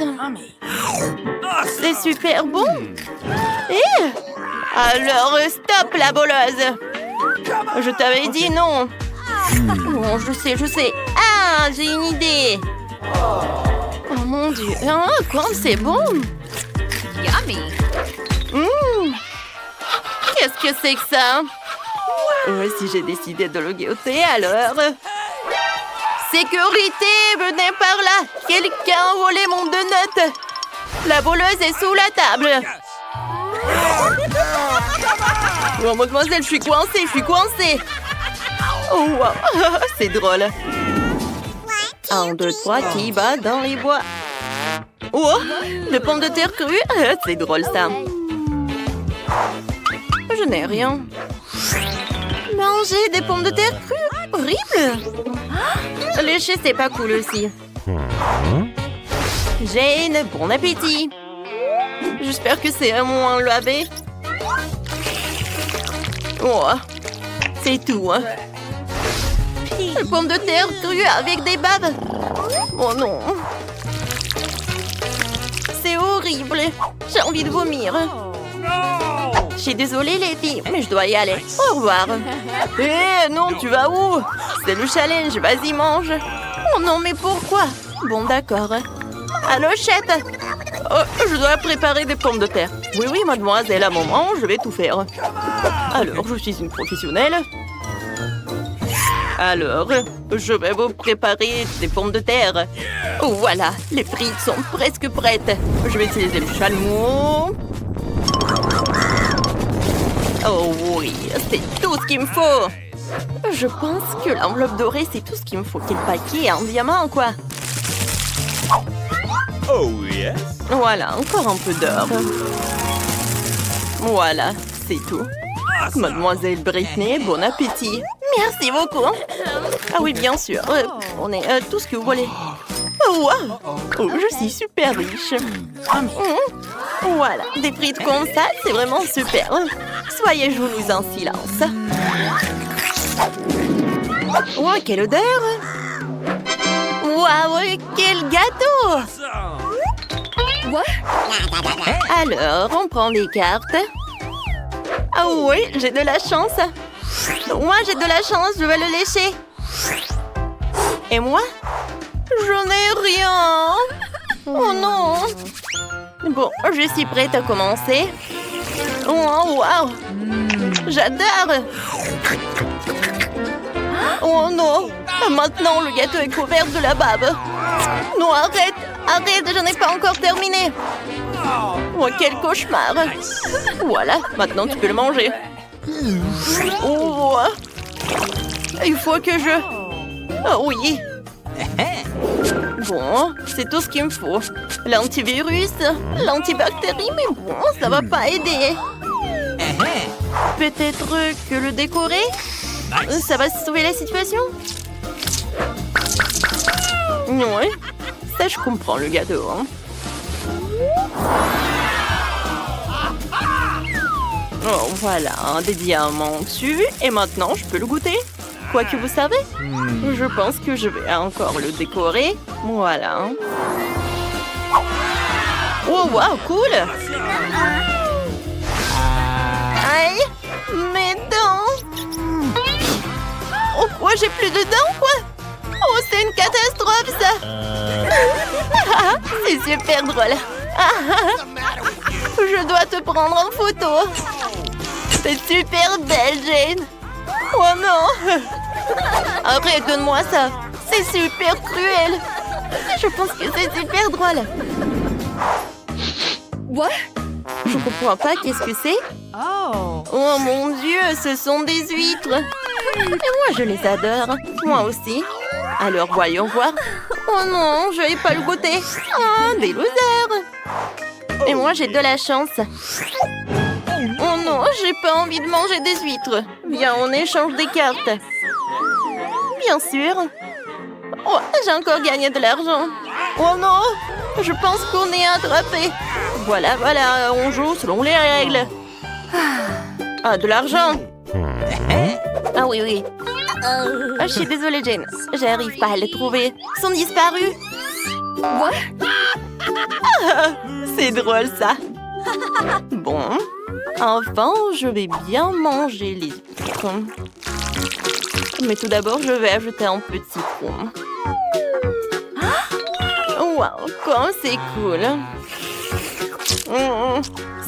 C'est super bon. Et alors, stop la boleuse. Je t'avais dit non. Bon, je sais. Ah, j'ai une idée. Oh mon Dieu. Ah, quoi, c'est bon. Yummy. Qu'est-ce que c'est que ça? Si j'ai décidé de le goûter, alors... Sécurité, venez par là. Quelqu'un a volé mon donut. La voleuse est sous la table. Oh, mademoiselle, je suis coincée. Oh, wow. C'est drôle. 1, 2, 3, qui va dans les bois? Oh, des pommes de terre crues. C'est drôle, ça. Je n'ai rien. Manger des pommes de terre crues? Horrible. Lécher, c'est pas cool aussi. Jane, bon appétit. J'espère que c'est moins lavé. Oh, c'est tout, hein. Des pommes de terre crues avec des baves. Oh non. C'est horrible. J'ai envie de vomir. Je suis désolée, les filles, mais je dois y aller. Au revoir. Eh non, tu vas où? C'est le challenge, vas-y, mange. Oh non, mais pourquoi? Bon, d'accord. Allô, chette. Oh, je dois préparer des pommes de terre. Oui, mademoiselle, à un moment, je vais tout faire. Alors, je suis une professionnelle. Alors, je vais vous préparer des pommes de terre. Oh, voilà, les frites sont presque prêtes. Je vais utiliser le chalumeau. Oh oui, c'est tout ce qu'il me faut. Je pense que l'enveloppe dorée, c'est tout ce qu'il me faut. Quel paquet en diamant, quoi. Oh yes. Voilà, encore un peu d'or. Voilà, c'est tout. Mademoiselle Britney, bon appétit. Merci beaucoup. Ah oui, bien sûr. On est tout ce que vous voulez. Oh, wow. Oh, je suis super riche. Voilà, des frites comme ça, c'est vraiment super. Soyez jaloux en silence. Oh, quelle odeur! Waouh, quel gâteau! What? Alors, on prend des cartes. Ah oui, j'ai de la chance. Moi, j'ai de la chance, je vais le lécher. Et moi? Je n'ai rien. Oh non. Bon, je suis prête à commencer. Oh, wow. J'adore. Oh non. Maintenant, le gâteau est couvert de la bave. Non, arrête. Arrête, je n'ai pas encore terminé. Oh, quel cauchemar. Voilà, maintenant tu peux le manger. Oh. Il faut que je... Oh oui. Bon, c'est tout ce qu'il me faut. L'antivirus, l'antibactérie, mais bon, ça va pas aider. Peut-être que le décorer, ça va sauver la situation. Ouais, ça je comprends le gâteau. Hein. Oh, voilà, des diamants dessus. Et maintenant, je peux le goûter. Quoi que vous savez, je pense que je vais encore le décorer. Voilà. Oh, wow, cool. Aïe, mes dents. Oh, quoi, j'ai plus de dents, quoi. Oh, c'est une catastrophe, ça. C'est super drôle. Je dois te prendre en photo. C'est super belle, Jane. Oh non. Arrête, donne-moi ça. C'est super cruel. Je pense que c'est super drôle. What? Je comprends pas, qu'est-ce que c'est? Oh mon Dieu, ce sont des huîtres. Et moi, je les adore. Moi aussi. Alors, voyons voir. Oh non, je vais pas le goûter. Oh, des losers. Et moi, j'ai de la chance. Oh non, j'ai pas envie de manger des huîtres. Viens, on échange des cartes. Bien sûr. Oh, j'ai encore gagné de l'argent. Oh non, je pense qu'on est attrapé. Voilà, voilà, on joue selon les règles. Ah, de l'argent. Ah oui, oui. Ah, je suis désolée, Jane. J'arrive pas à les trouver. Ils sont disparus. What? Ah, c'est drôle, ça. Bon. Enfin, je vais bien manger les huîtres. Mais tout d'abord, je vais ajouter un peu de citron. Wow, comme c'est cool.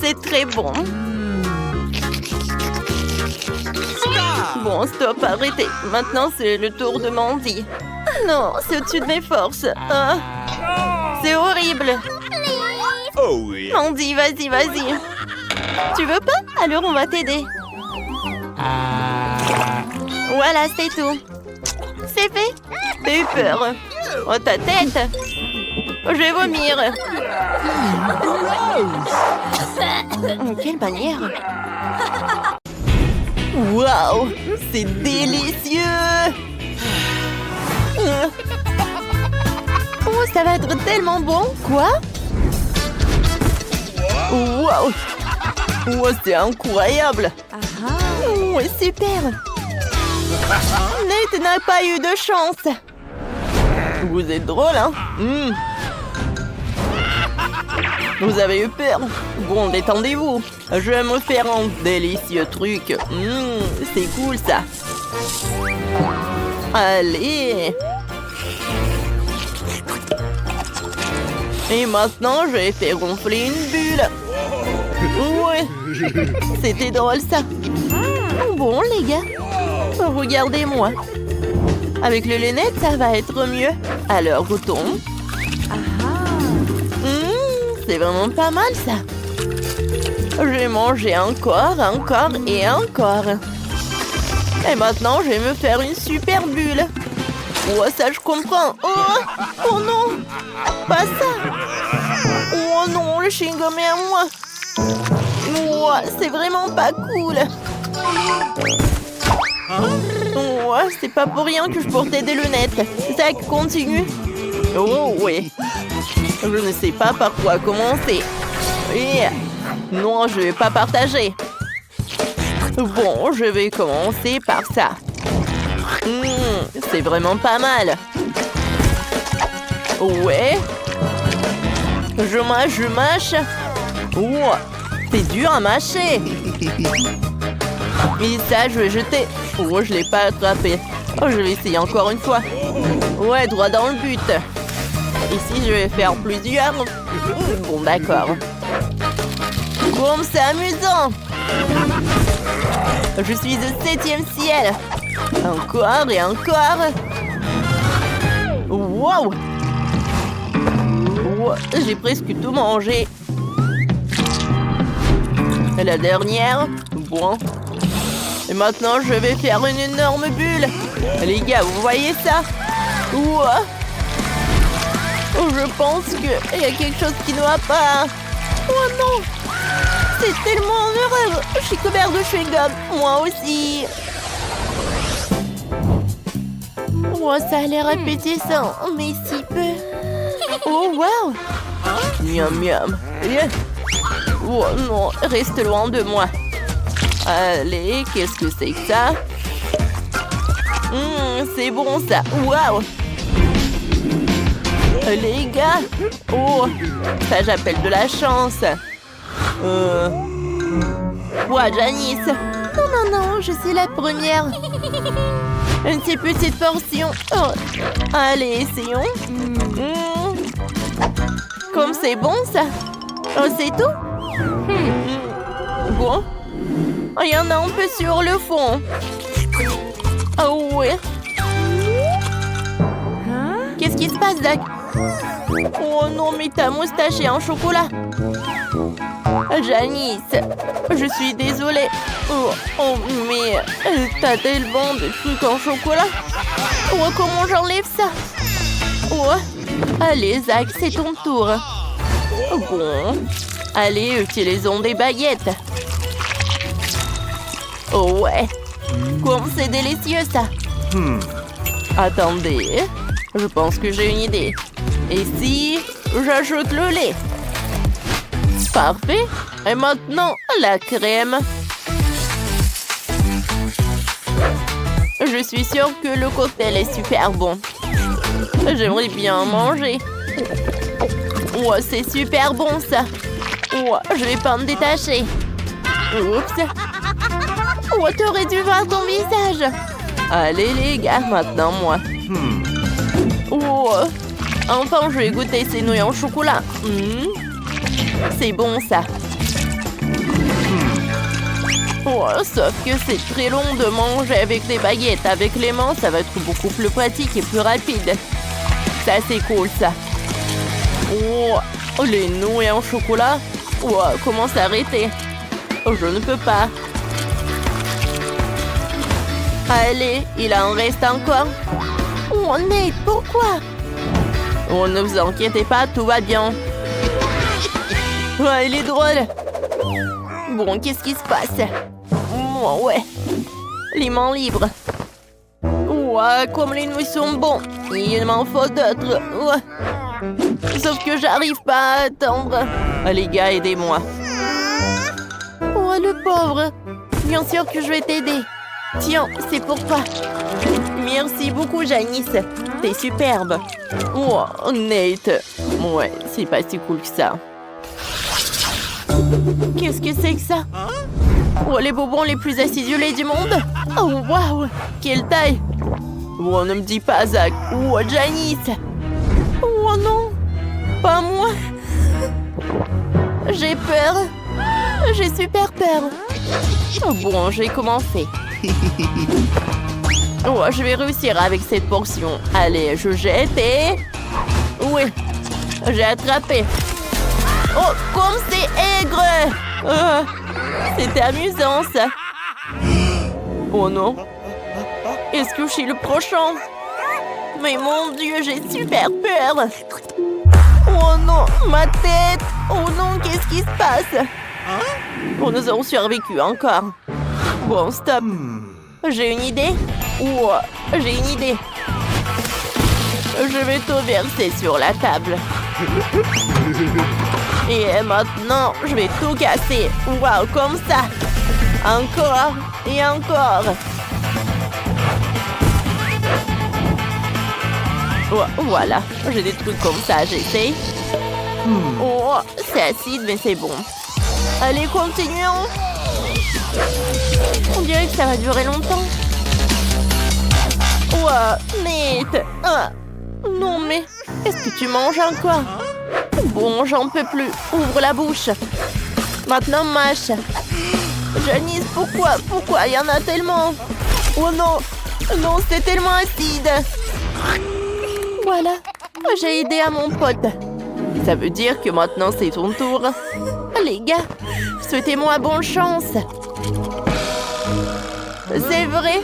C'est très bon. Bon, stop, arrêtez. Maintenant, c'est le tour de Mandy. Non, c'est au-dessus de mes forces. C'est horrible. Mandy, vas-y, vas-y. Tu veux pas? Alors, on va t'aider. Voilà, c'est tout. C'est fait. T'as eu peur. Oh, ta tête. Je vais vomir. Quelle manière. Waouh, c'est délicieux. Oh, ça va être tellement bon. Quoi? Waouh. Oh, c'est incroyable. Oh, super. Nate n'a pas eu de chance. Vous êtes drôle, hein? Vous avez eu peur? Bon, détendez-vous. Je vais me faire un délicieux truc. C'est cool, ça. Allez. Et maintenant, je vais faire gonfler une bulle. Ouais. C'était drôle, ça. Bon, les gars. Regardez-moi. Avec le lunette, ça va être mieux. Alors, goûtons. C'est vraiment pas mal, ça. J'ai mangé encore, encore et encore. Et maintenant, je vais me faire une super bulle. Oh, ça, je comprends. Oh non. Pas ça. Oh non, le chewing-gum est à moi. Oh, c'est vraiment pas cool. Oh, c'est pas pour rien que je portais des lunettes. Zach, continue. Oh, oui. Je ne sais pas par quoi commencer. Et non, je vais pas partager. Bon, je vais commencer par ça. C'est vraiment pas mal. Ouais. Je mâche. Oh, c'est dur à mâcher. Et ça, je vais jeter. Oh, je l'ai pas attrapé. Oh, je vais essayer encore une fois. Ouais, droit dans le but. Ici, je vais faire plusieurs. Bon, d'accord. Boum, c'est amusant. Je suis au 7e ciel. Encore et encore. Wow. Wow, j'ai presque tout mangé. La dernière. Bon. Et maintenant, je vais faire une énorme bulle. Les gars, vous voyez ça? Wow. Je pense qu'il y a quelque chose qui ne va pas. Oh non! C'est tellement heureux! Je suis couvert de chewing-gum. Moi aussi. Oh, ça a l'air appétissant, mais si peu. Oh, wow! Miam, miam. Oh non, reste loin de moi. Allez, qu'est-ce que c'est que ça? C'est bon ça. Wow! Les gars! Oh! Ça, j'appelle de la chance. Ouais, Janice! Non, non, non, je suis la première. Une si petite portion. Oh. Allez, essayons. Comme c'est bon, ça. Oh, c'est tout? Bon. Il y en a un peu sur le fond. Oh, ouais. Qu'est-ce qui se passe, Doc? Oh non, mais ta moustache est en chocolat. Janice, je suis désolée. Oh mais t'as tellement de trucs en chocolat. Oh, comment j'enlève ça? Oh, allez, Zach, c'est ton tour. Bon, allez, utilisons des baguettes. Oh ouais, comme c'est délicieux ça. Attendez, je pense que j'ai une idée. Et si j'ajoute le lait? Parfait. Et maintenant, la crème. Je suis sûre que le cocktail est super bon. J'aimerais bien en manger. Oh, c'est super bon ça. Oh, je vais pas me détacher. Oups. Oh, t'aurais dû voir ton visage. Allez les gars, maintenant moi. Oh, enfin je vais goûter ces nouilles en chocolat. C'est bon ça. Oh, sauf que c'est très long de manger avec des baguettes. Avec les mains, ça va être beaucoup plus pratique et plus rapide. Ça, c'est cool ça. Oh, les nouilles en chocolat. Oh, comment s'arrêter? Oh, je ne peux pas. Allez, il en reste encore. Oh, Nate, pourquoi? Oh, ne vous inquiétez pas, tout va bien. Ouais, il est drôle. Bon, qu'est-ce qui se passe? Oh, ouais. Les mains libres. Ouais, comme les nouilles sont bons. Il m'en faut d'autres. Ouais. Sauf que j'arrive pas à attendre. Les gars, aidez-moi. Oh, le pauvre. Bien sûr que je vais t'aider. Tiens, c'est pour toi. Merci beaucoup, Janice. T'es superbe. Oh, Nate. Ouais, c'est pas si cool que ça. Qu'est-ce que c'est que ça? Oh, les bonbons les plus acidulés du monde. Oh, waouh. Quelle taille. Oh, ne me dis pas, Zach. Oh, Janice. Oh non. Pas moi. J'ai peur. J'ai super peur. Oh, bon, j'ai commencé. Oh, je vais réussir avec cette portion. Allez, je jette et... Oui, j'ai attrapé. Oh, comme c'est aigre. C'était amusant, ça. Oh non. Est-ce que je suis le prochain? Mais mon Dieu, j'ai super peur. Oh non, ma tête. Oh non, qu'est-ce qui se passe? Oh, nous avons survécu encore. Bon, stop. J'ai une idée. Oh, j'ai une idée. Je vais tout verser sur la table. Et maintenant, je vais tout casser. Waouh, comme ça. Encore et encore. Oh, voilà, j'ai des trucs comme ça, j'essaie. Oh, c'est acide, mais c'est bon. Allez, continuons. On dirait que ça va durer longtemps. Ouah, Nate. Ah. Non, mais est-ce que tu manges encore? Bon, j'en peux plus. Ouvre la bouche. Maintenant, mâche. Janice, pourquoi? Pourquoi? Il y en a tellement. Oh non. Non, c'est tellement acide. Voilà. J'ai aidé à mon pote. Ça veut dire que maintenant, c'est ton tour. Les gars, souhaitez-moi bonne chance. C'est vrai.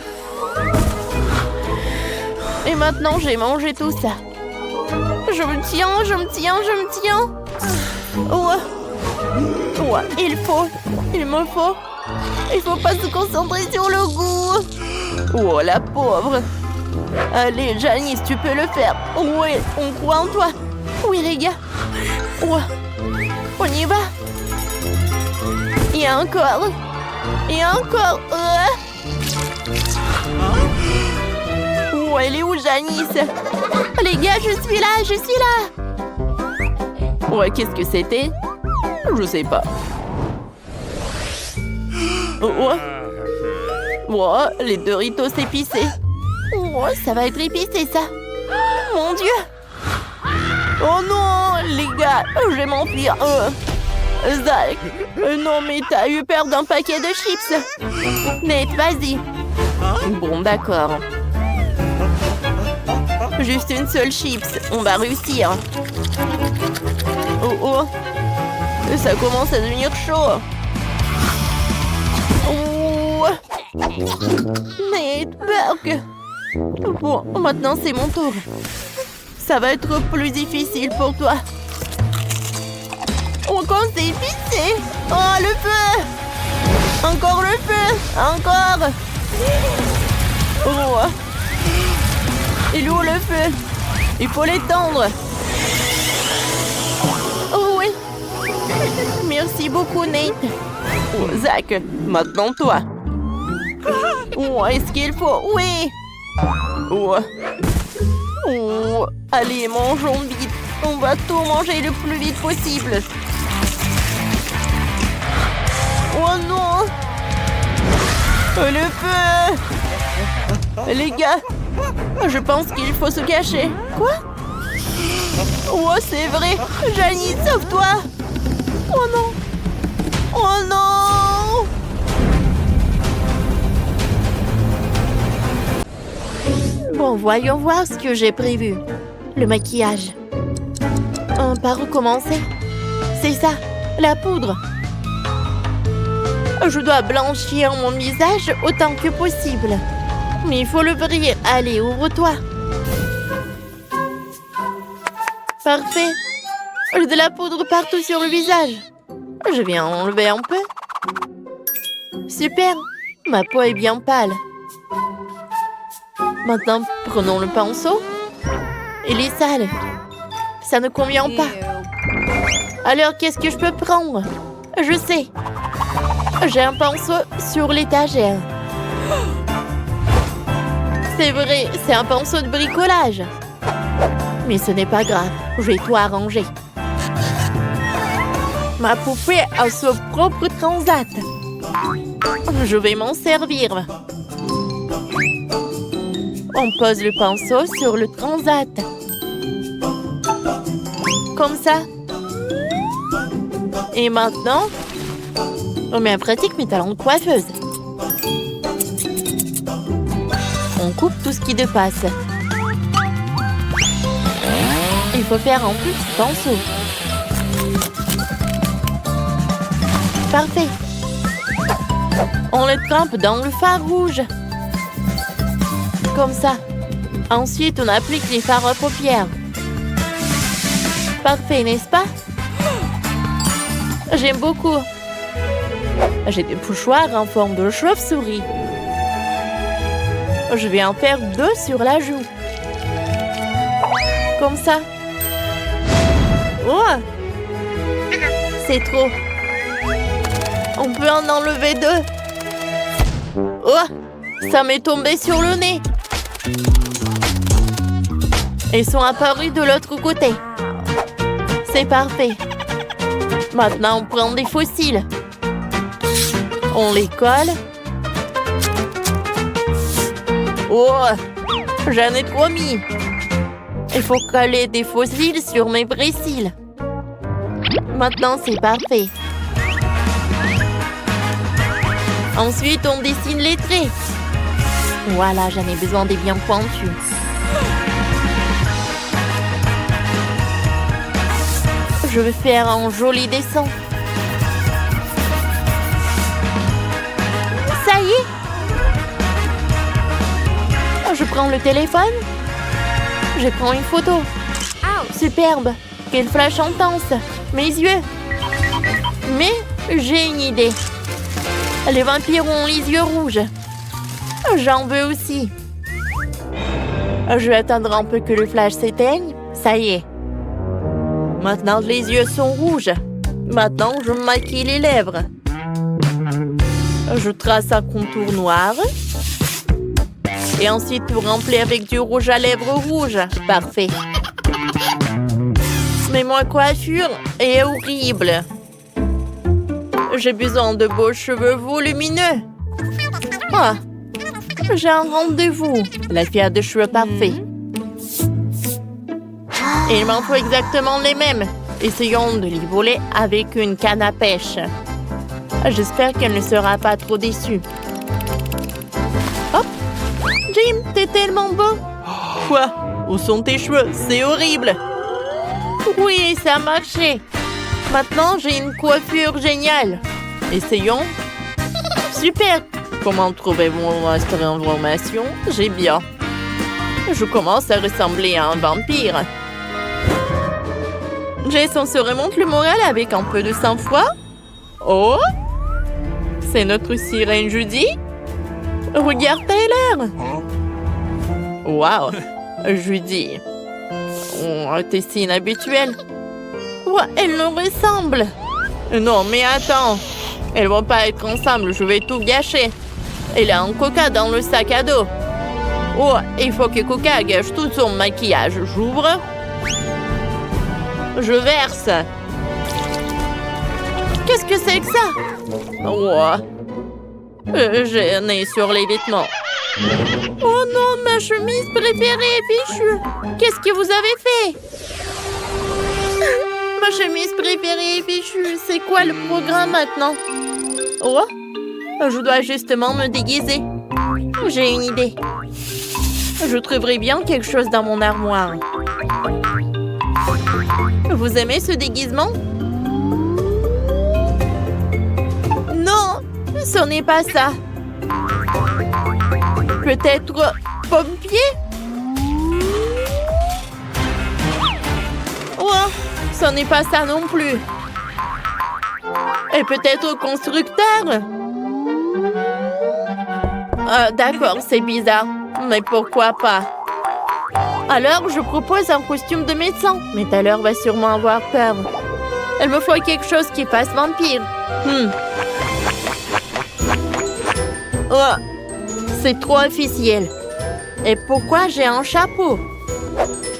Et maintenant, j'ai mangé tout ça. Je me tiens. Ouais, il faut pas se concentrer sur le goût. Oh, la pauvre. Allez, Janice, tu peux le faire. Ouais, on croit en toi. Oui, les gars. Ouais. On y va. Et encore. Oh, elle est où, Janice? Les gars, je suis là. Ouais, qu'est-ce que c'était? Je sais pas. Oh, les Doritos épicés. Oh, ça va être épicé, ça. Mon Dieu. Oh non, les gars, je vais m'enfuir. Zach, non, mais t'as eu peur d'un paquet de chips. Nate, vas-y. Bon, d'accord. Juste une seule chips, on va réussir. Oh, ça commence à devenir chaud. Oh, Nate, Burke. Bon, maintenant c'est mon tour. Ça va être plus difficile pour toi. Encore c'est épicé. Oh, le feu. Encore le feu. Encore. Oh. Il est où le feu? Il faut l'étendre. Oh oui. Merci beaucoup, Nate. Oh, Zach, maintenant toi. Oh, est-ce qu'il faut? Oui. Oh. Oh. Allez, mangeons vite. On va tout manger le plus vite possible. Oh non. Le feu. Les gars, je pense qu'il faut se cacher. Quoi? Oh, c'est vrai. Janice, sauve-toi. Oh non. Oh non. Bon, voyons voir ce que j'ai prévu. Le maquillage. Par où commencer? C'est ça, la poudre. Je dois blanchir mon visage autant que possible. Mais il faut l'ouvrir. Allez, ouvre-toi. Parfait. J'ai de la poudre partout sur le visage. Je vais enlever un peu. Super. Ma peau est bien pâle. Maintenant, prenons le pinceau. Il est sale. Ça ne convient pas. Alors, qu'est-ce que je peux prendre? Je sais. J'ai un pinceau sur l'étagère. C'est vrai, c'est un pinceau de bricolage. Mais ce n'est pas grave, je vais tout arranger. Ma poupée a son propre transat. Je vais m'en servir. On pose le pinceau sur le transat. Comme ça. Et maintenant, on met en pratique mes talons de coiffeuse. On coupe tout ce qui dépasse. Il faut faire un petit pinceau. Parfait. On le trempe dans le fard rouge. Comme ça. Ensuite, on applique les fards à paupières. Parfait, n'est-ce pas? J'aime beaucoup. J'ai des pochoirs en forme de chauve-souris. Je vais en faire 2 sur la joue. Comme ça. Oh! C'est trop. On peut en enlever 2. Oh! Ça m'est tombé sur le nez. Ils sont apparus de l'autre côté. C'est parfait. Maintenant, on prend des fossiles. On les colle. Oh, j'en ai trop mis. Il faut coller des fossiles sur mes vrais cils. Maintenant, c'est parfait. Ensuite, on dessine les traits. Voilà, j'en ai besoin des bien pointus. Je vais faire un joli dessin. Ça y est. Je prends le téléphone. Je prends une photo. Superbe. Quel flash intense. Mes yeux. Mais j'ai une idée. Les vampires ont les yeux rouges. J'en veux aussi. Je vais attendre un peu que le flash s'éteigne. Ça y est. Maintenant, les yeux sont rouges. Maintenant, je maquille les lèvres. Je trace un contour noir. Et ensuite, tout rempli avec du rouge à lèvres rouge. Parfait. Mais ma coiffure est horrible. J'ai besoin de beaux cheveux volumineux. Ah, j'ai un rendez-vous. La fille a des cheveux parfaits. Et il m'en faut exactement les mêmes. Essayons de les voler avec une canne à pêche. J'espère qu'elle ne sera pas trop déçue. Hop! Jim, t'es tellement beau! Quoi? Où sont tes cheveux? C'est horrible! Oui, ça a marché! Maintenant, j'ai une coiffure géniale. Essayons. Super! Comment trouver mon information? J'ai bien. Je commence à ressembler à un vampire. Jason se remonte le moral avec un peu de sang-froid. Oh! C'est notre sirène Judy? Regarde Tyler! Wow! Judy. Oh, t'es si inhabituelle. Oh, elle nous ressemble. Non, mais attends. Elles vont pas être ensemble, je vais tout gâcher. Elle a un coca dans le sac à dos. Oh, il faut que Coca gâche tout son maquillage. J'ouvre. Je verse. Qu'est-ce que c'est que ça? Oh. J'ai nez sur les vêtements. Oh non, ma chemise préférée est fichue. Qu'est-ce que vous avez fait? Ma chemise préférée est fichue. C'est quoi le programme maintenant? Oh, je dois justement me déguiser. J'ai une idée. Je trouverai bien quelque chose dans mon armoire. Vous aimez ce déguisement? Non, ce n'est pas ça. Peut-être pompier? Oh, ce n'est pas ça non plus. Et peut-être constructeur? D'accord, c'est bizarre. Mais pourquoi pas? Alors, je propose un costume de médecin. Mais Tyler va sûrement avoir peur. Il me faut quelque chose qui fasse vampire. Oh, c'est trop officiel. Et pourquoi j'ai un chapeau?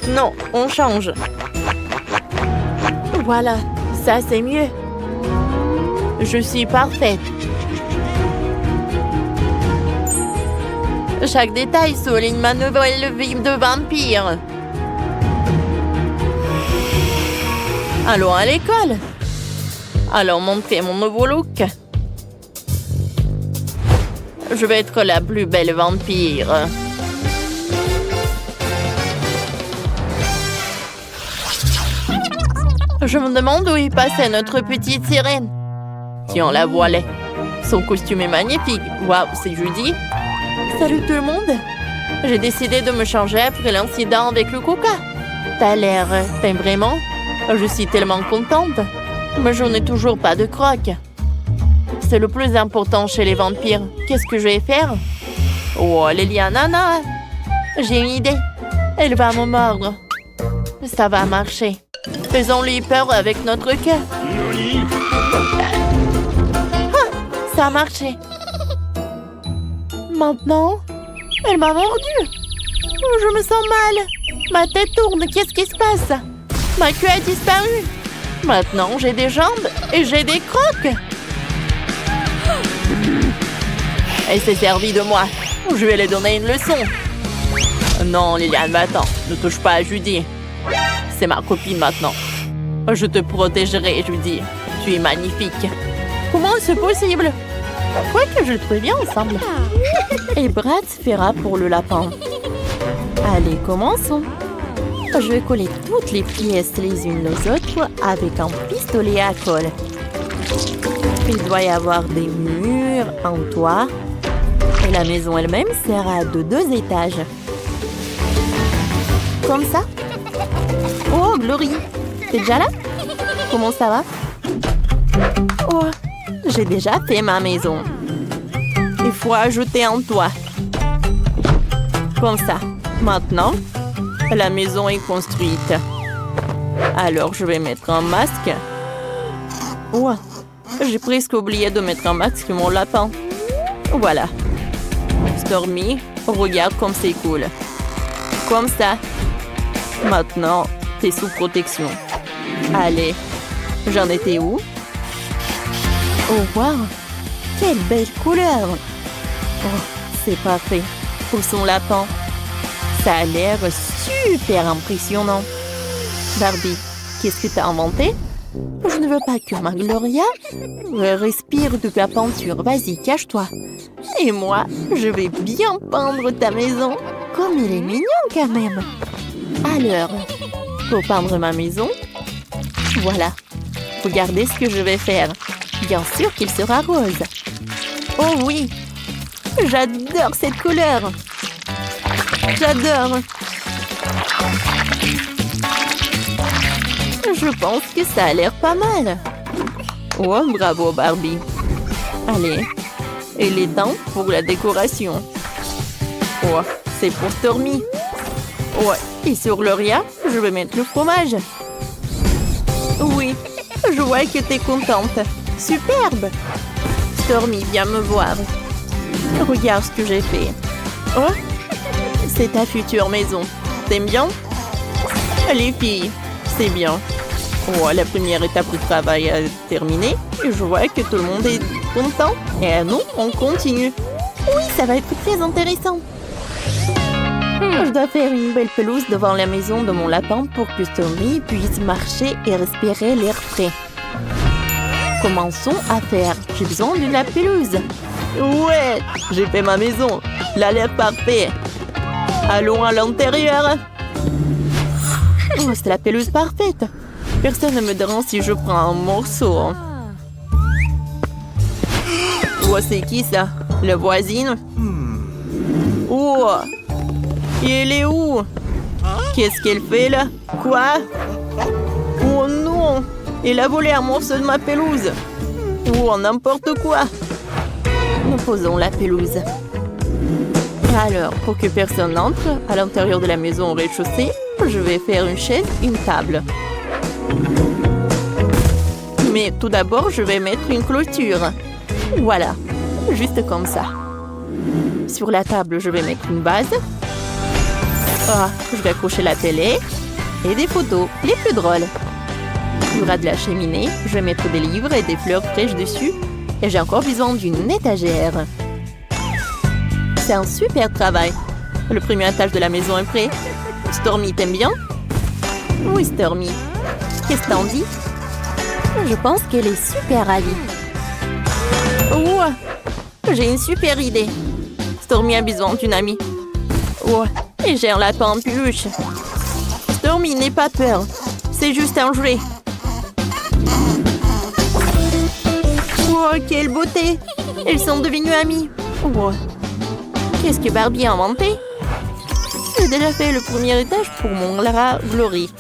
Non, on change. Voilà, ça c'est mieux. Je suis parfaite. Chaque détail souligne ma nouvelle vie de vampire. Allons à l'école. Allons montrer mon nouveau look. Je vais être la plus belle vampire. Je me demande où est passée notre petite sirène. Tiens, la voilà. Son costume est magnifique. Waouh, c'est Judy. Salut tout le monde. J'ai décidé de me changer après l'incident avec le coca. T'as l'air... T'aimes vraiment? Je suis tellement contente. Mais je n'ai toujours pas de croque. C'est le plus important chez les vampires. Qu'est-ce que je vais faire? Oh, Liliana, j'ai une idée. Elle va me mordre. Ça va marcher. Faisons-lui peur avec notre cœur. Ah, ça a marché. Maintenant, elle m'a mordu. Je me sens mal. Ma tête tourne. Qu'est-ce qui se passe? Ma queue a disparu. Maintenant, j'ai des jambes et j'ai des crocs. Elle s'est servie de moi. Je vais lui donner une leçon. Non, Liliane, va-t'en. Ne touche pas à Judy. C'est ma copine maintenant. Je te protégerai, Judy. Tu es magnifique. Comment c'est possible? Quoi que je le trouve bien ensemble. Et Brad fera pour le lapin. Allez, commençons. Je vais coller toutes les pièces les unes aux autres avec un pistolet à colle. Il doit y avoir des murs, un toit. Et la maison elle-même sera de 2 étages. Comme ça. Oh, Glory, t'es déjà là? Comment ça va? Oh, j'ai déjà fait ma maison. Il faut ajouter un toit. Comme ça. Maintenant, la maison est construite. Alors, je vais mettre un masque. Oh, j'ai presque oublié de mettre un masque sur mon lapin. Voilà. Stormy, regarde comme c'est cool. Comme ça. Maintenant, t'es sous protection. Allez, j'en étais où? Oh, wow! Quelle belle couleur! Oh, c'est parfait. Pour son lapin. Ça a l'air super impressionnant. Barbie, qu'est-ce que t'as inventé? Je ne veux pas que ma Gloria respire de ta peinture. Vas-y, cache-toi. Et moi, je vais bien peindre ta maison. Comme il est mignon quand même. Alors, pour peindre ma maison, voilà. Regardez ce que je vais faire. Bien sûr qu'il sera rose. Oh oui, j'adore cette couleur. J'adore. Je pense que ça a l'air pas mal. Oh, bravo Barbie. Allez, et les dents pour la décoration. Oh, c'est pour Stormy. Ouais, et sur Gloria, je vais mettre le fromage. Oui, je vois que t'es contente. Superbe. Stormy, viens me voir. Regarde ce que j'ai fait. Oh, c'est ta future maison. T'aimes bien? Les filles, c'est bien. Oh, la première étape du travail est terminée. Je vois que tout le monde est content. Et nous, on continue. Oui, ça va être très intéressant. Je dois faire une belle pelouse devant la maison de mon lapin pour que Stormy puisse marcher et respirer l'air frais. Commençons à faire. J'ai besoin de la pelouse. Ouais, j'ai fait ma maison. Elle a l'air parfait. Allons à l'intérieur. Oh, c'est la pelouse parfaite. Personne ne me dérange si je prends un morceau. Oh, c'est qui ça? La voisine? Oh, et elle est où? Qu'est-ce qu'elle fait là? Quoi? Oh non! Elle a volé un morceau de ma pelouse. Oh, n'importe quoi. Nous posons la pelouse. Alors, pour que personne n'entre à l'intérieur de la maison au rez-de-chaussée, je vais faire une chaise, une table. Mais tout d'abord, je vais mettre une clôture. Voilà, juste comme ça. Sur la table, je vais mettre une base. Ah, je vais accrocher la télé et des photos, les plus drôles. Il y aura de la cheminée, je vais mettre des livres et des fleurs fraîches dessus. Et j'ai encore besoin d'une étagère. C'est un super travail. Le premier étage de la maison est prêt. Stormy, t'aimes bien? Oui, Stormy. Qu'est-ce que t'en dis? Je pense qu'elle est super ravie. Oh, j'ai une super idée. Stormy a besoin d'une amie. Oh, et j'ai un lapin en peluche. Stormy, n'aie pas peur. C'est juste un jouet. Oh, quelle beauté! Elles sont devenues amies. Oh. Qu'est-ce que Barbie a inventé? J'ai déjà fait le premier étage pour mon Lara Glory.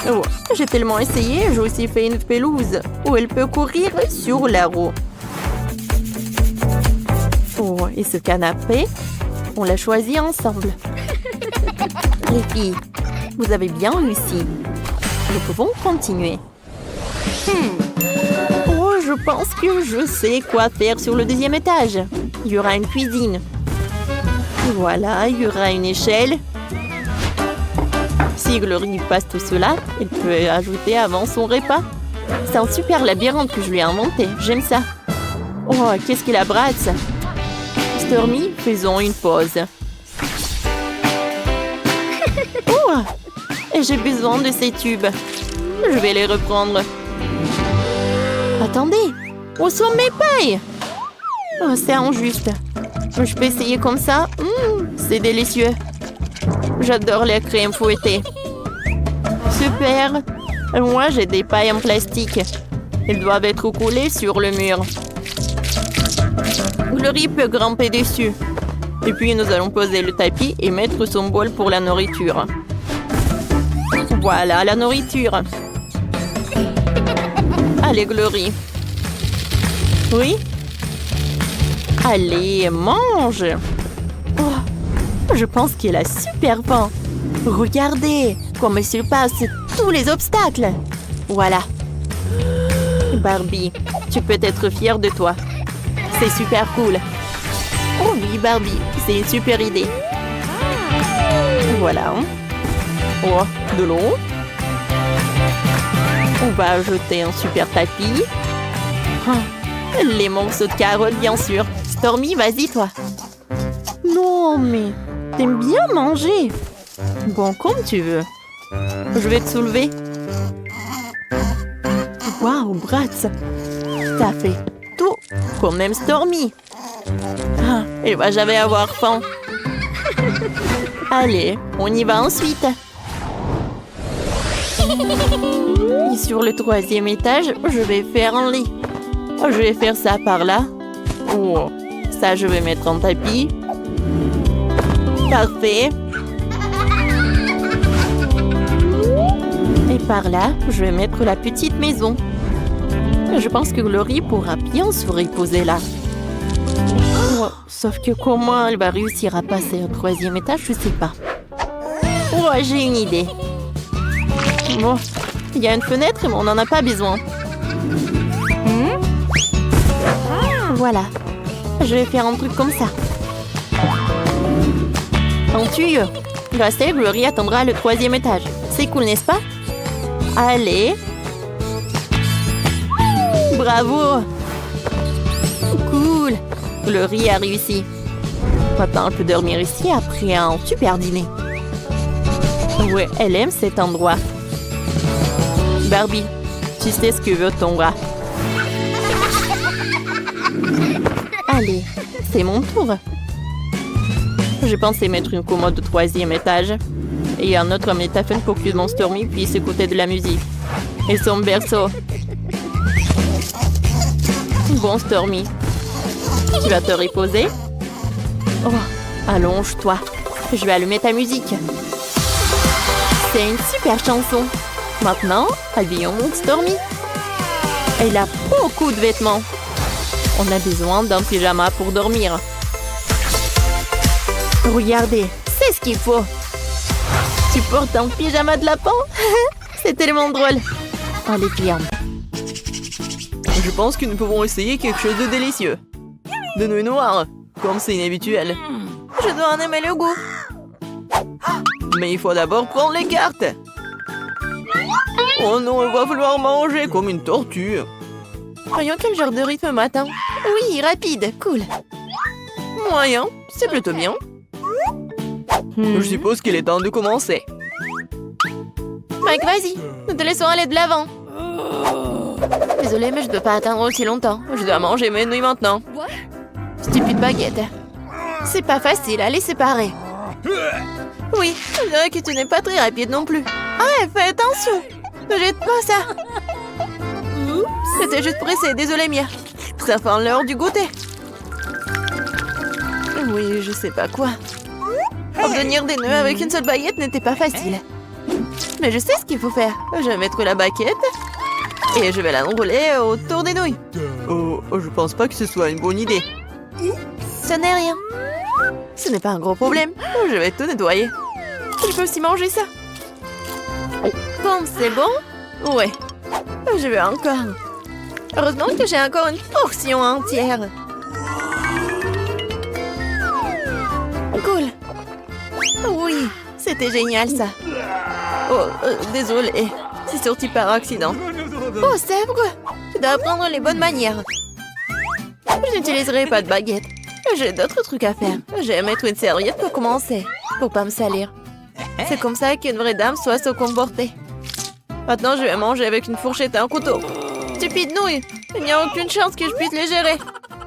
Oh, j'ai tellement essayé, j'ai aussi fait une pelouse où elle peut courir sur la roue. Oh, et ce canapé, on l'a choisi ensemble. Les filles, vous avez bien réussi. Nous pouvons continuer. Oh, je pense que je sais quoi faire sur le deuxième étage. Il y aura une cuisine. Voilà, il y aura une échelle. Si Glory passe tout cela, elle peut ajouter avant son repas. C'est un super labyrinthe que je lui ai inventé. J'aime ça. Oh, qu'est-ce qu'il abrace? Stormy, faisons une pause. Oh, et j'ai besoin de ces tubes. Je vais les reprendre. Attendez, où sont mes pailles? Oh, c'est injuste. Je peux essayer comme ça? C'est délicieux. J'adore les crèmes fouettées. Super. Moi, j'ai des pailles en plastique. Elles doivent être collées sur le mur. Glory peut grimper dessus. Et puis, nous allons poser le tapis et mettre son bol pour la nourriture. Voilà la nourriture. Allez, Glory. Oui? Allez, mange. Oh, je pense qu'il a super faim. Regardez comme il se passe tous les obstacles. Voilà. Barbie, tu peux être fière de toi. C'est super cool. Oh oui, Barbie, c'est une super idée. Voilà. Oh, de l'eau. On va ajouter un super tapis. Les morceaux de carottes, bien sûr. Stormy, vas-y, toi. Non, mais t'aimes bien manger. Bon, comme tu veux. Je vais te soulever. Waouh, Bratz. T'as fait tout comme même Stormy. Elle va jamais avoir faim. Allez, on y va ensuite. Et sur le 3e étage, je vais faire un lit. Je vais faire ça par là. Oh, ça, je vais mettre un tapis. Parfait. Et par là, je vais mettre la petite maison. Je pense que Glory pourra bien se reposer là. Oh, sauf que comment elle va réussir à passer au 3e étage, je sais pas. Oh, j'ai une idée. Bon, il y a une fenêtre, mais on n'en a pas besoin. Voilà. Je vais faire un truc comme ça. Un tuyau. Grâce à Glory attendra le 3e étage. C'est cool, n'est-ce pas? Allez. Bravo. Cool. Glory a réussi. Maintenant, elle peut dormir ici après un super dîner. Ouais, elle aime cet endroit. Barbie, tu sais ce que veut ton rat. Allez, c'est mon tour. Je pensais mettre une commode au 3e étage. Et un autre métaphone pour que mon Stormy puisse écouter de la musique. Et son berceau. Bon, Stormy. Tu vas te reposer? Oh, allonge-toi. Je vais allumer ta musique. C'est une super chanson. Maintenant, habillons mon Stormy. Elle a beaucoup de vêtements. On a besoin d'un pyjama pour dormir. Regardez, c'est ce qu'il faut. Tu portes un pyjama de lapin? C'est tellement drôle. Oh, les viandes. Je pense que nous pouvons essayer quelque chose de délicieux. De nouilles noires, comme c'est inhabituel. Je dois en aimer le goût. Mais il faut d'abord prendre les cartes. Oh non, il va falloir manger comme une tortue. Voyons quel genre de rythme matin. Oui, rapide, cool. Moyen, c'est plutôt bien. Je suppose qu'il est temps de commencer. Mike, vas-y, nous te laissons aller de l'avant. Désolée, mais je ne peux pas attendre aussi longtemps. Je dois manger mes nouilles maintenant. Stupide baguette. C'est pas facile à les séparer. Oui, je dirais que tu n'es pas très rapide non plus. Ah, fais attention. Ne jette pas ça. C'était juste pressé, désolée Mia. Ça fait l'heure du goûter. Oui, je sais pas quoi. Obtenir des nœuds avec une seule baguette n'était pas facile. Mais je sais ce qu'il faut faire. Je vais mettre la baguette et je vais l'enrouler autour des nouilles. Oh, je pense pas que ce soit une bonne idée. Ce n'est rien. Ce n'est pas un gros problème. Je vais tout nettoyer. Je peux aussi manger ça. Comme c'est bon? Ouais. Je veux encore. Heureusement que j'ai encore une portion entière. Cool. Oui, c'était génial ça. Oh, désolé. C'est sorti par accident. Oh, Sèvres, tu dois apprendre les bonnes manières. Je n'utiliserai pas de baguette. J'ai d'autres trucs à faire. Je vais mettre une serviette pour commencer, pour pas me salir. C'est comme ça qu'une vraie dame doit se comporter. Maintenant, je vais manger avec une fourchette et un couteau. Stupide nouille! Il n'y a aucune chance que je puisse les gérer.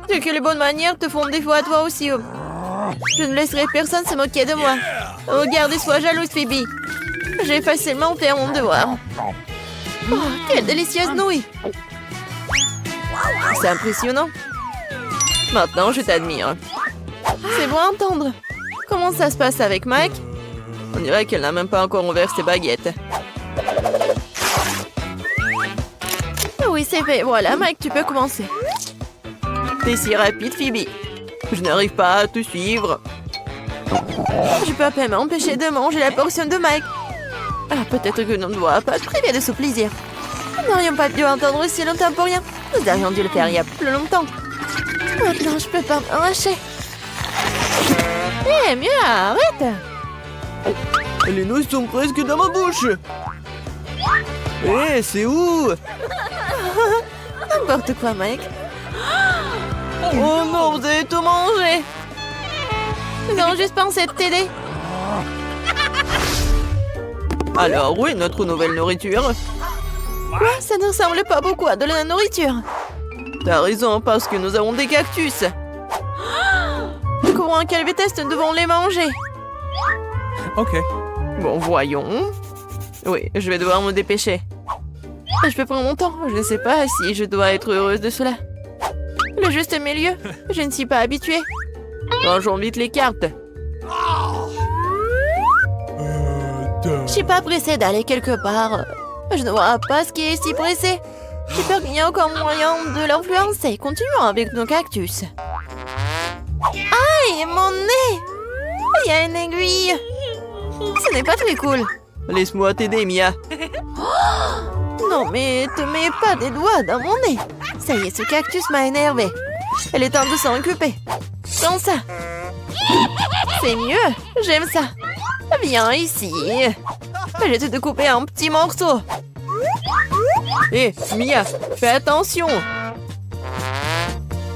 C'est que les bonnes manières te font défaut à toi aussi. Je ne laisserai personne se moquer de moi. Regarde et sois jalouse, Phoebe. J'ai facilement fait mon devoir. Oh, quelle délicieuse nouille! C'est impressionnant. Maintenant, je t'admire. C'est bon à entendre. Comment ça se passe avec Mike? On dirait qu'elle n'a même pas encore ouvert ses baguettes. Oui, c'est fait. Voilà, Mike, tu peux commencer. T'es si rapide, Phoebe. Je n'arrive pas à te suivre. Je peux à peine m'empêcher de manger la portion de Mike. Ah, peut-être que l'on ne doit pas te priver de ce plaisir. Nous n'aurions pas dû entendre si longtemps pour rien. Nous aurions dû le faire il y a plus longtemps. Maintenant, je peux pas m'arracher. Eh, mieux, arrête. Les nouilles sont presque dans ma bouche. Eh, c'est où? N'importe quoi, Mike. Oh non, vous avez tout mangé. Nous avons juste pensé de t'aider. Alors, où est notre nouvelle nourriture? Quoi? Ça ne ressemble pas beaucoup à de la nourriture. T'as raison, parce que nous avons des cactus. Courons à quelle vitesse nous devons les manger? Ok. Bon, voyons. Oui, je vais devoir me dépêcher. Je peux prendre mon temps. Je ne sais pas si je dois être heureuse de cela. Le juste milieu. Je ne suis pas habituée. Rangeons vite les cartes. Je suis pas pressée d'aller quelque part. Je ne vois pas ce qui est si pressé. J'ai peur qu'il y ait encore moyen de l'influencer. Continuons avec nos cactus. Aïe, mon nez! Il y a une aiguille. Ce n'est pas très cool. Laisse-moi t'aider, Mia. Non, mais te mets pas des doigts dans mon nez. Ça y est, ce cactus m'a énervé. Elle est temps de s'en occuper. Prends ça. C'est mieux. J'aime ça. Viens ici. Je vais te découper en petits morceaux. Hé, Mia, fais attention.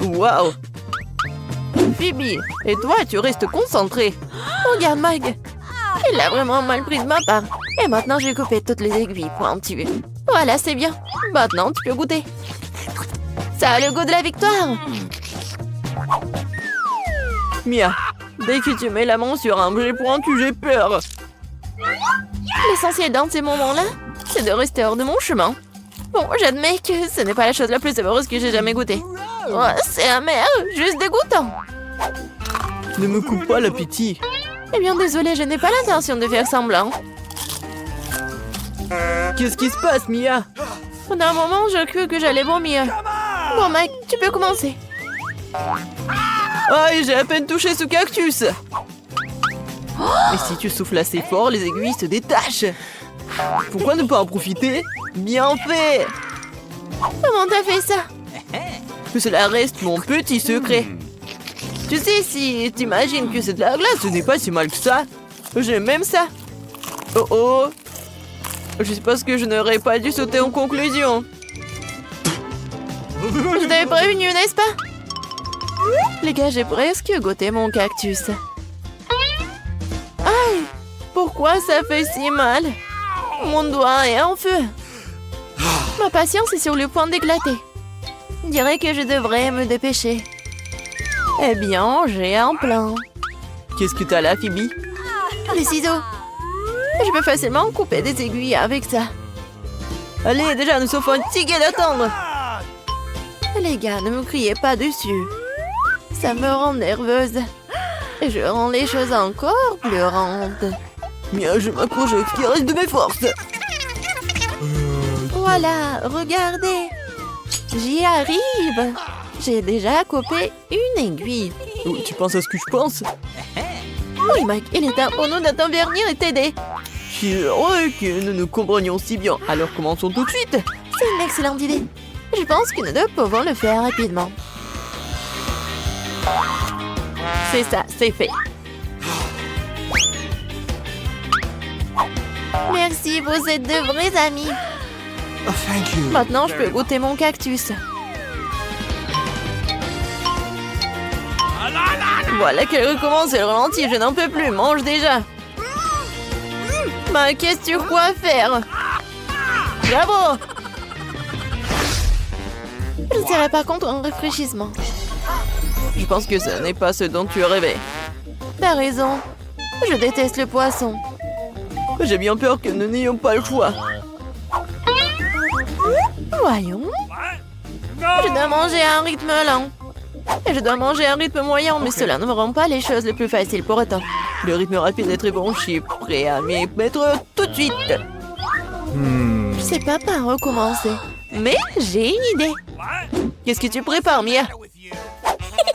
Waouh. Phoebe, et toi, tu restes concentré. Regarde, Mike. Il a vraiment mal pris de ma part. Et maintenant, j'ai coupé toutes les aiguilles pour en tuer. Voilà, c'est bien. Maintenant, tu peux goûter. Ça a le goût de la victoire. Mia, dès que tu mets la main sur un objet pointu, j'ai peur. L'essentiel dans ces moments-là, c'est de rester hors de mon chemin. Bon, j'admets que ce n'est pas la chose la plus heureuse que j'ai jamais goûtée. Oh, c'est amer, juste dégoûtant. Ne me coupe pas l'appétit. Eh bien, désolée, je n'ai pas l'intention de faire semblant. Qu'est-ce qui se passe, Mia? Pendant un moment, je crus que j'allais vomir. Bon, Mike, tu peux commencer. Aïe, j'ai à peine touché ce cactus. Et si tu souffles assez fort, les aiguilles se détachent. Pourquoi ne pas en profiter? Bien fait. Comment t'as fait ça? Que cela reste mon petit secret. Tu sais, si t'imagines que c'est de la glace, ce n'est pas si mal que ça. J'aime même ça. Oh oh. Je suppose que je n'aurais pas dû sauter en conclusion. Je t'avais prévenu, n'est-ce pas? Les gars, j'ai presque goûté mon cactus. Aïe! Pourquoi ça fait si mal? Mon doigt est en feu. Ma patience est sur le point d'éclater. Je dirais que je devrais me dépêcher. Eh bien, j'ai un plan. Qu'est-ce que t'as là, Phoebe? Les ciseaux. Je peux facilement couper des aiguilles avec ça. Allez, déjà, nous sommes fatigués d'attendre. Les gars, ne me criez pas dessus. Ça me rend nerveuse. Et je rends les choses encore pleurantes. Mia, je m'accroche au qui reste de mes forces. Voilà, regardez. J'y arrive. J'ai déjà coupé une aiguille. Oh, tu penses à ce que je pense? Oui, Mike, il est temps pour nous d'intervenir et t'aider. Je suis heureux que nous nous comprenions si bien. Alors commençons tout de suite. C'est une excellente idée. Je pense que nous deux pouvons le faire rapidement. C'est ça, c'est fait. Merci, vous êtes de vrais amis. Oh, thank you. Maintenant, je peux goûter mon cactus. Voilà qu'elle recommence, elle ralentit, je n'en peux plus, mange déjà. Bah, qu'est-ce que tu crois faire? Bravo! Je ne serais pas contre un rafraîchissement. Je pense que ce n'est pas ce dont tu rêvais. T'as raison. Je déteste le poisson. J'ai bien peur que nous n'ayons pas le choix. Voyons. Je dois manger à un rythme lent. Et je dois manger à un rythme moyen, mais cela ne me rend pas les choses les plus faciles pour autant. Le rythme rapide est très bon, je suis prêt à m'y mettre tout de suite. Je sais pas par où commencer. Mais j'ai une idée. Qu'est-ce que tu prépares, Mia?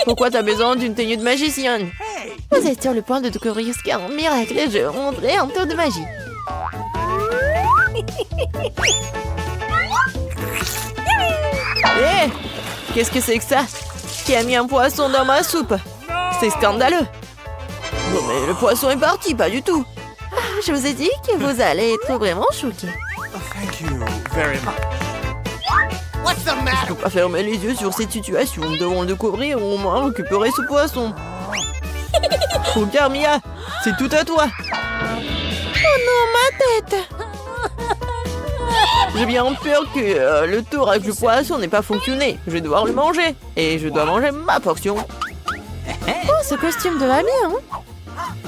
Pourquoi t'as besoin d'une tenue de magicienne? Vous êtes sur le point de découvrir ce qu'est un miracle et je rendrai un tour de magie. Hé! Qu'est-ce que c'est que ça? Qui a mis un poisson dans ma soupe? C'est scandaleux. Bon, mais le poisson est parti, pas du tout. Je vous ai dit que vous allez être vraiment choqués. Thank you very much. Je peux pas fermer les yeux sur cette situation. Nous devons le découvrir ou au moins récupérer ce poisson. Regarde, Mia, c'est tout à toi. Oh non, ma tête! J'ai bien peur que le tour avec le poisson n'ait pas fonctionné. Je vais devoir le manger. Et je dois manger ma portion. Oh, ce costume te va bien, hein?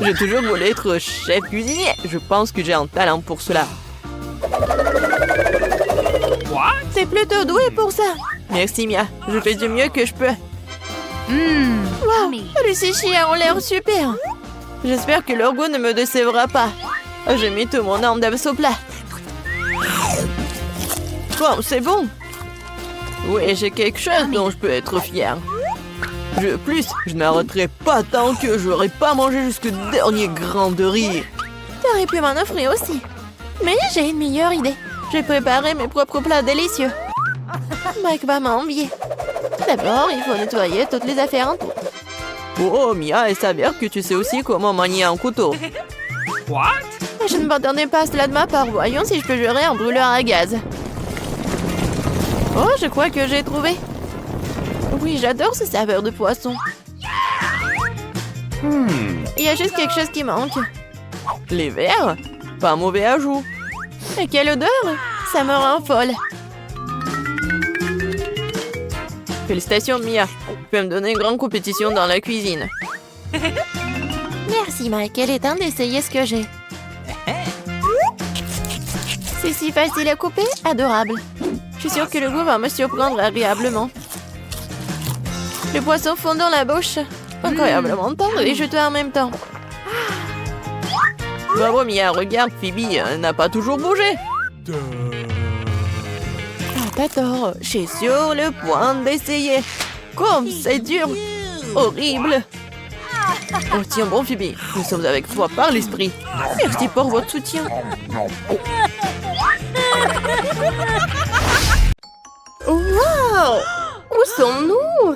J'ai toujours voulu être chef cuisinier. Je pense que j'ai un talent pour cela. T'es plutôt doué pour ça. Merci, Mia. Je fais du mieux que je peux. Yummy. Les sushis ont l'air super. J'espère que leur goût ne me décevra pas. J'ai mis tout mon âme dans ce plat. Bon, c'est bon. Oui, j'ai quelque chose dont je peux être fière. Je n'arrêterai pas tant que j'aurai pas mangé jusqu'au dernier grain de riz. T'aurais pu m'en offrir aussi. Mais j'ai une meilleure idée. J'ai préparé mes propres plats délicieux. Mike va m'envier. D'abord, il faut nettoyer toutes les affaires en tout. Oh, Mia, il s'avère que tu sais aussi comment manier un couteau. Je ne m'attendais pas à cela de ma part. Voyons si je peux gérer un brûleur à gaz. Oh, je crois que j'ai trouvé. Oui, j'adore ce saveur de poisson. Il y a juste quelque chose qui manque. Les verres? Pas mauvais ajout. Et quelle odeur! Ça me rend folle. Félicitations, Mia. Tu peux me donner une grande compétition dans la cuisine. Merci, Mike. Il est temps d'essayer ce que j'ai. C'est si facile à couper, adorable. Je suis sûre que le goût va me surprendre agréablement. Le poisson fond dans la bouche. Incroyablement tendre et juteux en même temps. Bravo, Mia. Regarde, Phoebe n'a pas toujours bougé. Ah, t'as tort. Je suis sur le point d'essayer. Comme c'est dur. Horrible. Oh, tiens bon, Phoebe. Nous sommes avec toi par l'esprit. Merci pour votre soutien. Wow! Où sommes-nous?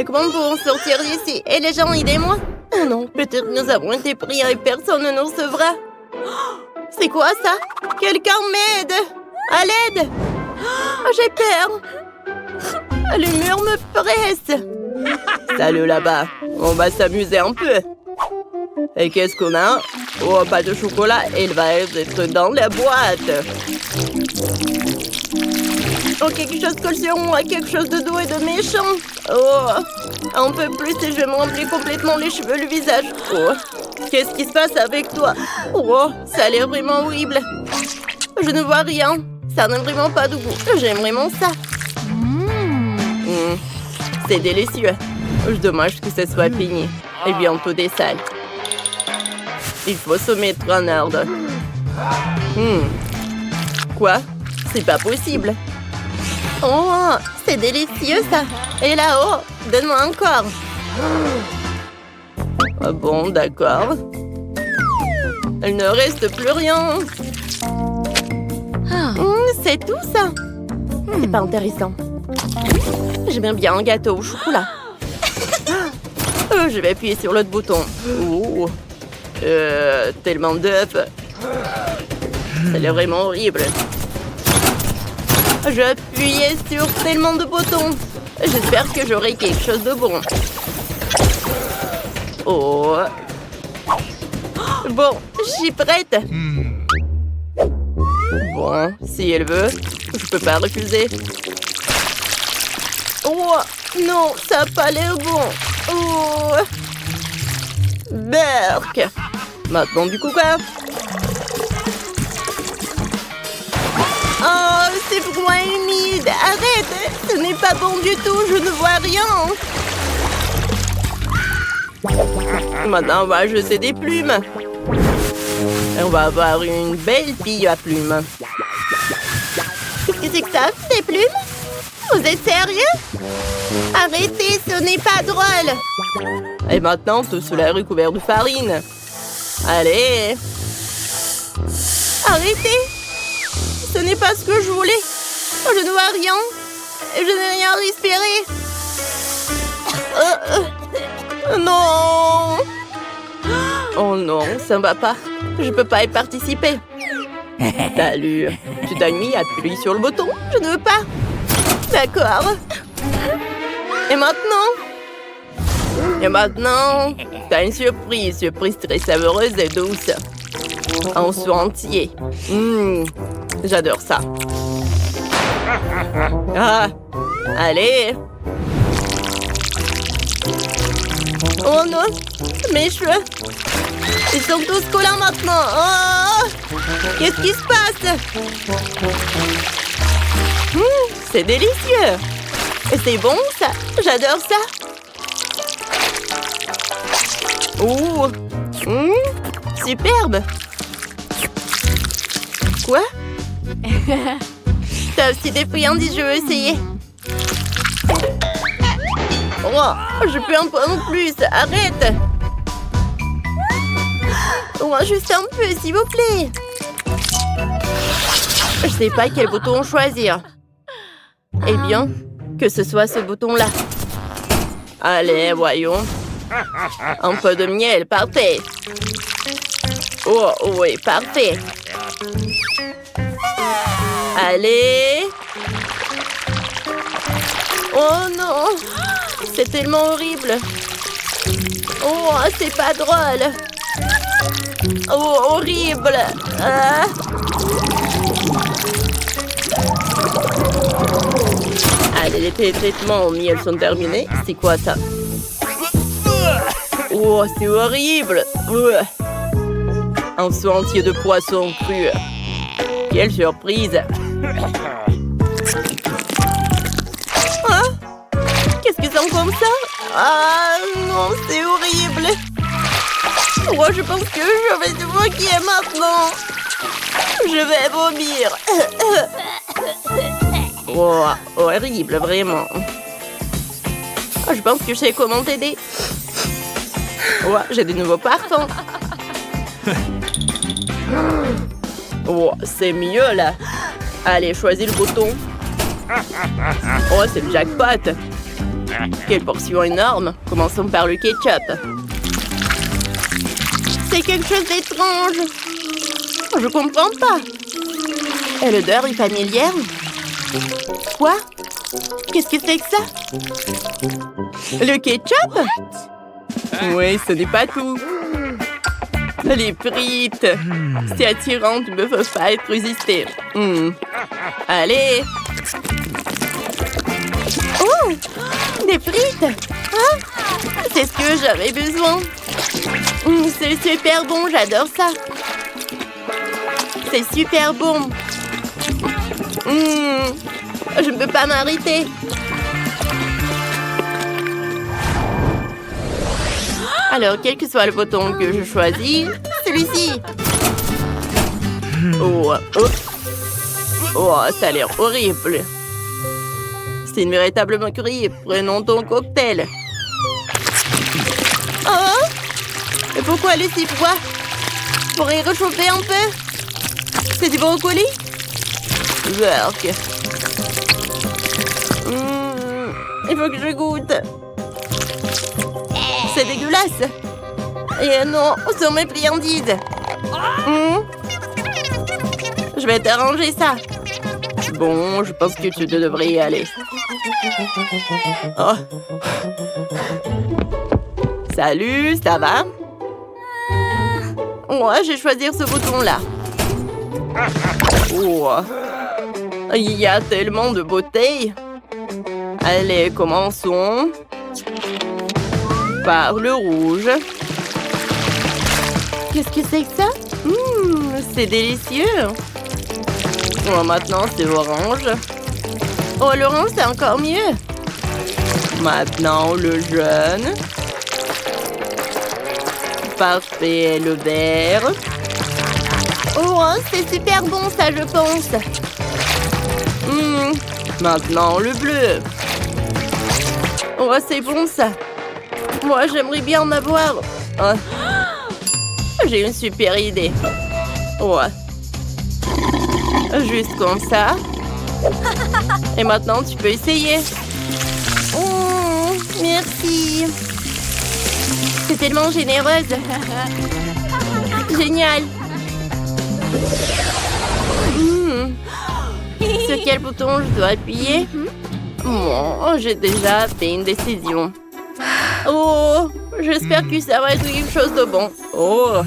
Comment pouvons sortir d'ici? Et les gens, aidez-moi! Oh non, peut-être nous avons été pris et personne ne nous sauvera. C'est quoi ça? Quelqu'un m'aide! À l'aide! Oh, j'ai peur! Le mur me presse! Salut là-bas. On va s'amuser un peu. Et qu'est-ce qu'on a? Oh, pas de chocolat. Il va être dans la boîte. Oh, quelque chose colle sur moi, quelque chose de doux et de méchant. Oh, un peu plus et je vais me remplir complètement les cheveux, le visage. Oh, qu'est-ce qui se passe avec toi? Oh, ça a l'air vraiment horrible. Je ne vois rien. Ça n'a vraiment pas de goût. J'aime vraiment ça. C'est délicieux. Dommage que ce soit fini. Et bientôt des salles. Il faut se mettre en ordre. Quoi? C'est pas possible. Oh, c'est délicieux ça. Et là-haut, donne-moi encore. Ah bon, d'accord. Il ne reste plus rien. C'est tout ça. C'est pas intéressant. J'aime bien un gâteau au chocolat. Je vais appuyer sur l'autre bouton. Oh. Tellement d'œufs. Ça a l'air vraiment horrible. Je appuyais sur tellement de boutons. J'espère que j'aurai quelque chose de bon. Oh. Bon, je suis prête. Bon, si elle veut, je peux pas refuser. Oh, non, ça a pas l'air bon. Oh. Berk. Maintenant du coca. Oh, c'est froid et humide. Arrête, ce n'est pas bon du tout, je ne vois rien. Maintenant, on va jeter des plumes. Et on va avoir une belle fille à plumes. Qu'est-ce que c'est que ça? Des plumes? Vous êtes sérieux? Arrêtez, ce n'est pas drôle. Et maintenant, tout cela est recouvert de farine. Allez. Arrêtez. Ce n'est pas ce que je voulais. Je ne vois rien. Je n'ai rien respiré. Non. Oh non, ça ne va pas. Je peux pas y participer. Salut. Tu t'as mis à appuyer sur le bouton? Je ne veux pas. D'accord. Et maintenant? T'as une surprise. Surprise très savoureuse et douce. En soi entier. J'adore ça. Ah, allez. Oh non, mes cheveux. Ils sont tous collants maintenant. Oh, qu'est-ce qui se passe? C'est délicieux. Et c'est bon, ça. J'adore ça. Oh, superbe. Quoi? T'as aussi des friandises, je veux essayer. Oh, je peux en prendre plus. Arrête. Oh, juste un peu, s'il vous plaît. Je sais pas quel bouton choisir. Eh bien, que ce soit ce bouton-là. Allez, voyons. Un peu de miel, parfait. Oh, oui, parfait. Allez. Oh non. C'est tellement horrible. Oh, c'est pas drôle. Oh, horrible. Allez, les traitements au miel sont terminés. C'est quoi ça? Oh, c'est horrible. Un seau entier de poisson cru. Quelle surprise. Qu'est-ce que c'est comme ça? Ah non, c'est horrible. Oh, je pense que je vais te moquer maintenant. Je vais vomir. Oh, horrible, vraiment. Oh, je pense que je sais comment t'aider. Oh, j'ai de nouveaux parfums. Oh, c'est mieux là. Allez, choisis le bouton. Oh, c'est le jackpot. Quelle portion énorme. Commençons par le ketchup. C'est quelque chose d'étrange. Je comprends pas. Et l'odeur est familière. Quoi? Qu'est-ce que c'est que ça? Le ketchup? Oui, ce n'est pas tout. Les frites. C'est attirant, tu ne peux pas être résisté. Allez. Oh, des frites. C'est ce que j'avais besoin. C'est super bon, j'adore ça. C'est super bon. Je ne peux pas m'arrêter. Alors, quel que soit le bouton que je choisis, celui-ci. Oh, ça a l'air horrible. C'est une véritable moquerie. Prenons ton cocktail. Oh! Et pourquoi le si froid? Pour y réchauffer un peu? C'est du brocoli? Werk. Il faut que je goûte. C'est dégueulasse. Et non, sur mes friandises. Je vais t'arranger ça. Bon, je pense que tu devrais y aller. Oh. Salut, ça va? Moi, je vais choisir ce bouton-là. Oh. Il y a tellement de beauté. Allez, commençons. Par le rouge. Qu'est-ce que c'est que ça? C'est délicieux. Oh, maintenant, c'est orange. Oh, l'orange, c'est encore mieux. Maintenant, le jaune. Parfait, le vert. Oh, c'est super bon, ça, je pense. Maintenant, le bleu. Oh, c'est bon, ça. Moi, j'aimerais bien en avoir. Oh. J'ai une super idée. Oh. Juste comme ça. Et maintenant, tu peux essayer. Oh, merci. C'est tellement généreuse. Génial. Sur quel bouton je dois appuyer? Bon, j'ai déjà fait une décision. Oh, j'espère que ça va être quelque chose de bon. Oh,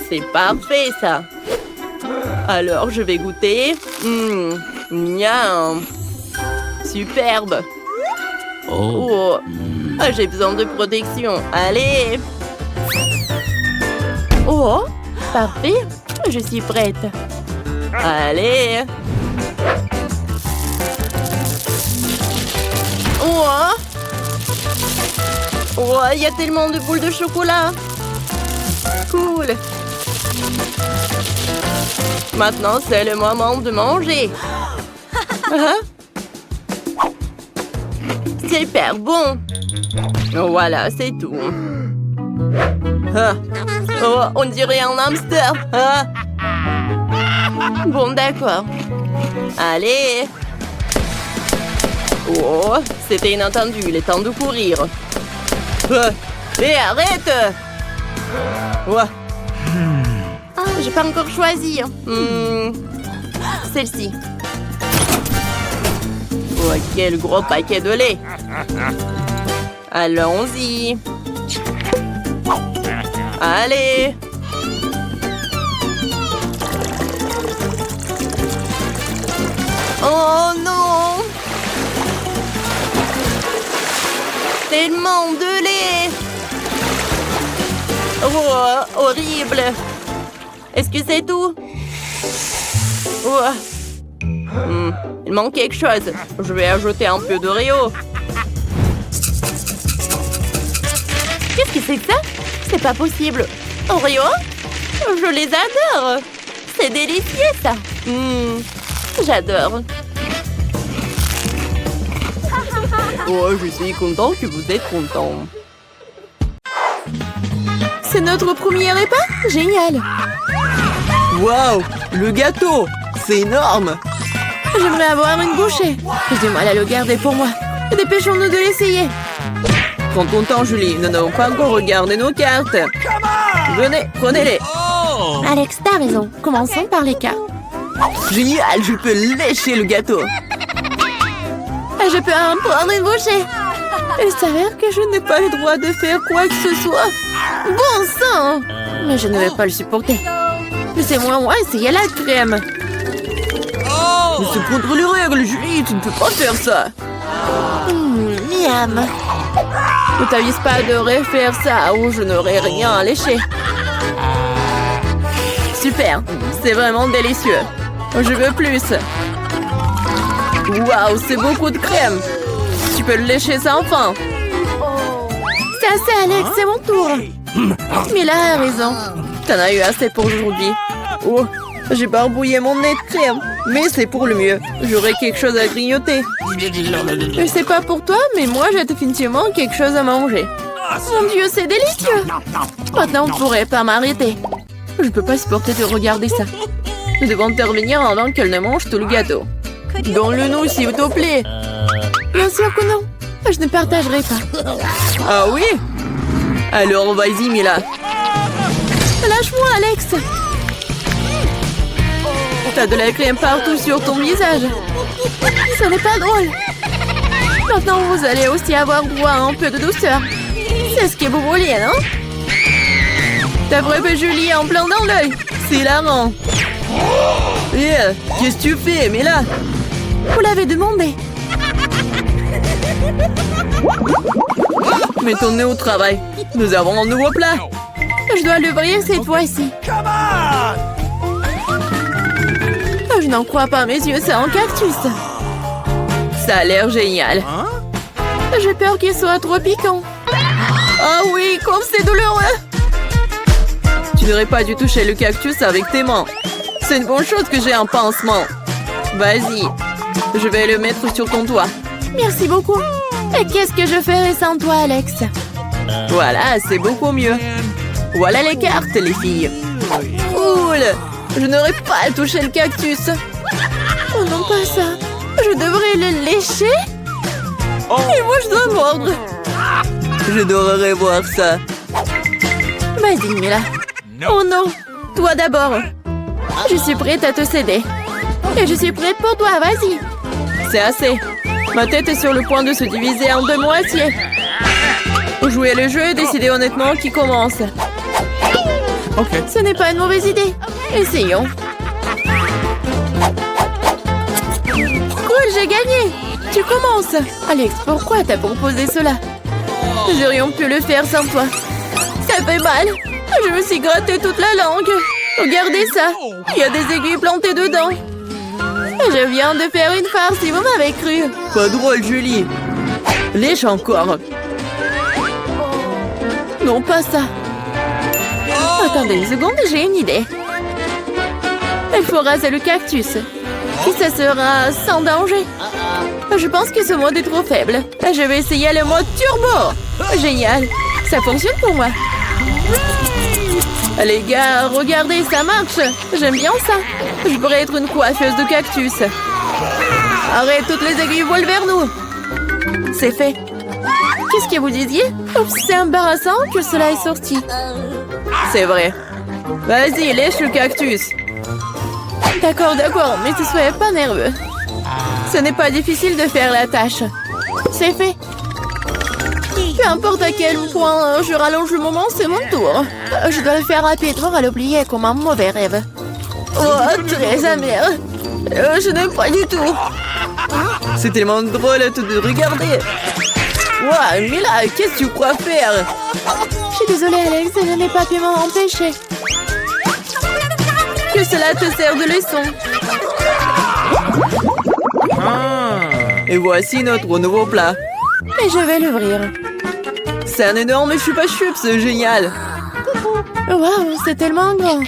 c'est parfait ça. Alors, je vais goûter. Miam. Superbe. Oh, j'ai besoin de protection. Allez. Oh, parfait. Je suis prête. Allez. Oh. Oh, il y a tellement de boules de chocolat. Cool. Maintenant, c'est le moment de manger. Super bon. Voilà, c'est tout. Oh, on dirait un hamster. Bon, d'accord. Allez. Oh, c'était inattendu. Il est temps de courir. Hé, arrête. J'ai pas encore choisi. Celle-ci. Oh, quel gros paquet de lait. Allons-y. Allez. Oh non. Tellement de lait. Oh, horrible. Est-ce que c'est tout? Oh. Il manque quelque chose. Je vais ajouter un peu d'Oreo. Qu'est-ce que c'est que ça? C'est pas possible. Oreo? Je les adore. C'est délicieux, ça. J'adore. Oh, je suis content que vous êtes content. C'est notre premier repas? Génial. Waouh, le gâteau, c'est énorme. J'aimerais avoir une bouchée. J'ai du mal à le garder pour moi. Dépêchons-nous de l'essayer. Prends ton temps, Julie. Nous n'avons pas encore regardé nos cartes. Venez, prenez-les. Alex, t'as raison. Commençons par les cartes. Génial, je peux lécher le gâteau. Je peux en prendre une bouchée. Il s'avère que je n'ai pas le droit de faire quoi que ce soit. Bon sang! Mais je ne vais pas le supporter. Laissez-moi essayer la crème. Mais c'est contre les règles, Julie. Tu ne peux pas faire ça. Miam. Ne t'avise pas de refaire ça ou je n'aurai rien à lécher. Super, c'est vraiment délicieux. Je veux plus. Waouh, c'est beaucoup de crème. Tu peux le lécher sans fin. C'est assez, Alex, c'est mon tour. Mila a raison. T'en as eu assez pour aujourd'hui. Oh, j'ai barbouillé mon nez de crème. Mais c'est pour le mieux. J'aurai quelque chose à grignoter. Je sais pas pour toi, mais moi j'ai définitivement quelque chose à manger. Mon Dieu, c'est délicieux. Maintenant, on ne pourrait pas m'arrêter. Je peux pas supporter de regarder ça. Nous devons intervenir avant qu'elle ne mange tout le gâteau. Donne-le-nous, s'il te plaît. Bien sûr que non. Je ne partagerai pas. Ah oui? Alors, vas-y, Mila. Lâche-moi, Alex. T'as de la crème partout sur ton visage. Ce n'est pas drôle. Maintenant, vous allez aussi avoir droit à un peu de douceur. Qu'est-ce que vous vouliez, non? T'as frappé Julie en plein dans l'œil. C'est hilarant. Qu'est-ce que tu fais, Mila? Vous l'avez demandé. Mettons-nous au travail. Nous avons un nouveau plat. Je dois l'ouvrir cette fois-ci. Je n'en crois pas, mes yeux, c'est un cactus. Ça a l'air génial. J'ai peur qu'il soit trop piquant. Ah oui, comme c'est douloureux. Tu n'aurais pas dû toucher le cactus avec tes mains. C'est une bonne chose que j'ai un pansement. Vas-y, je vais le mettre sur ton doigt. Merci beaucoup. Et qu'est-ce que je ferais sans toi, Alex? Voilà, c'est beaucoup mieux. Voilà les cartes, les filles. Cool. Je n'aurais pas touché le cactus. Oh non, pas ça. Je devrais le lécher? Et moi, je dois mordre. J'adorerais voir ça. Vas-y, Mila. Oh non. Toi d'abord. Je suis prête à te céder. Et je suis prête pour toi, vas-y. C'est assez. Ma tête est sur le point de se diviser en deux moitiés. Jouer le jeu et décider honnêtement qui commence. Ok. Ce n'est pas une mauvaise idée. Essayons. Cool, j'ai gagné. Tu commences. Alex, pourquoi t'as proposé cela? Nous aurions pu le faire sans toi. Ça fait mal. Je me suis gratté toute la langue. Regardez ça. Il y a des aiguilles plantées dedans. Je viens de faire une farce, si vous m'avez cru. Pas drôle, Julie. Lèche encore. Non, pas ça. Attendez une seconde, j'ai une idée. Il faut raser le cactus. Puis ça sera sans danger. Je pense que ce mode est trop faible. Je vais essayer le mode turbo. Génial. Ça fonctionne pour moi. Les gars, regardez, ça marche. J'aime bien ça. Je pourrais être une coiffeuse de cactus. Arrête, toutes les aiguilles volent vers nous. C'est fait. Qu'est-ce que vous disiez? Oups, c'est embarrassant que cela est sorti. C'est vrai. Vas-y, lèche le cactus. D'accord, mais ne soyez pas nerveux. Ce n'est pas difficile de faire la tâche. C'est fait. Peu importe à quel point je rallonge le moment, c'est mon tour. Je dois le faire rapidement à l'oublier comme un mauvais rêve. Oh, très amer. Je n'aime pas du tout. C'est tellement drôle de regarder. Ouah, Mila, qu'est-ce que tu crois faire? Je suis désolée, Alex, je n'ai pas pu m'en empêcher. Que cela te sert de leçon. Et voici notre nouveau plat. Et je vais l'ouvrir. C'est un énorme chupa-chups, génial. Waouh, c'est tellement grand.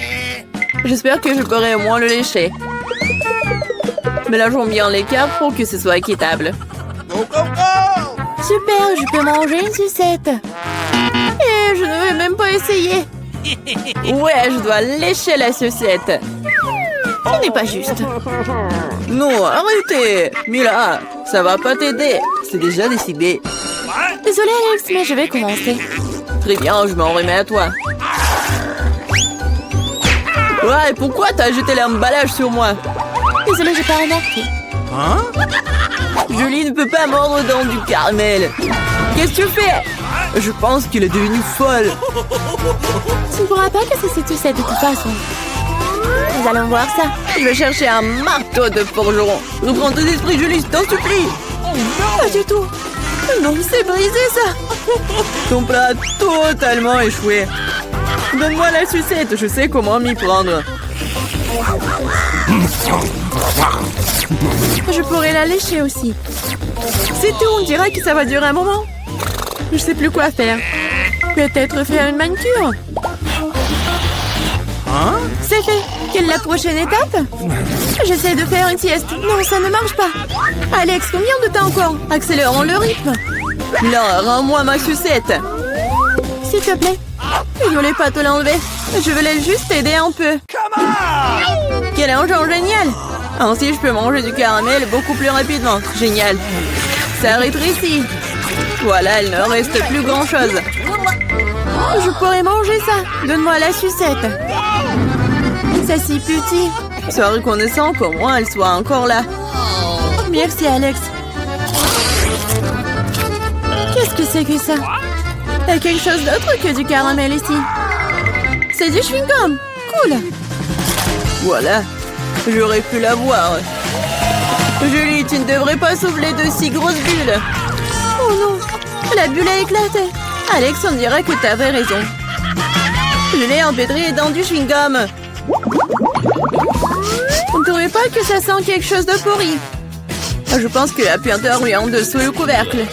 J'espère que je pourrai au moins le lécher. Mélangeons bien les cartes pour que ce soit équitable. Super, je peux manger une sucette. Et je ne vais même pas essayer. Ouais, je dois lécher la sucette. Ce n'est pas juste. Non, arrêtez. Mila, ça va pas t'aider. C'est déjà décidé. Désolée, Alex, mais je vais commencer. Très bien, je m'en remets à toi. Ouais, et pourquoi t'as jeté l'emballage sur moi? Désolée, j'ai pas remarqué. Julie ne peut pas mordre dans du caramel. Qu'est-ce que tu fais? Je pense qu'il est devenu folle. Tu ne pourras pas casser cette sucette de toute façon. Nous allons voir ça. Je vais chercher un marteau de forgeron. Reprends tes esprits, Julie, je t'en supplie. Pas du tout. Non, c'est brisé ça. Ton plat a totalement échoué. Donne-moi la sucette, je sais comment m'y prendre. Je pourrais la lécher aussi. C'est tout, on dirait que ça va durer un moment. Je sais plus quoi faire. Peut-être faire une manucure. C'est fait. Quelle est la prochaine étape? J'essaie de faire une sieste. Non, ça ne marche pas. Alex, combien de temps encore? Accélérons le rythme. Là, rends-moi ma sucette. S'il te plaît. Je voulais pas te l'enlever. Je voulais juste t'aider un peu. Quel engin génial! Ainsi, je peux manger du caramel beaucoup plus rapidement. Génial. Ça rétrécit. Voilà, il ne reste plus grand-chose. Je pourrais manger ça. Donne-moi la sucette. C'est si petit. Sois reconnaissant qu'au moins elle soit encore là. Merci, Alex. Qu'est-ce que c'est que ça? Il y a quelque chose d'autre que du caramel ici. C'est du chewing-gum. Cool. Voilà, j'aurais pu l'avoir. Julie, tu ne devrais pas souffler de si grosses bulles. Oh non, la bulle a éclaté. Alex, on dirait que t'avais raison. Je l'ai empêtré dans du chewing-gum. On ne trouvait pas que ça sent quelque chose de pourri. Je pense que la puanteur lui en dessous le couvercle.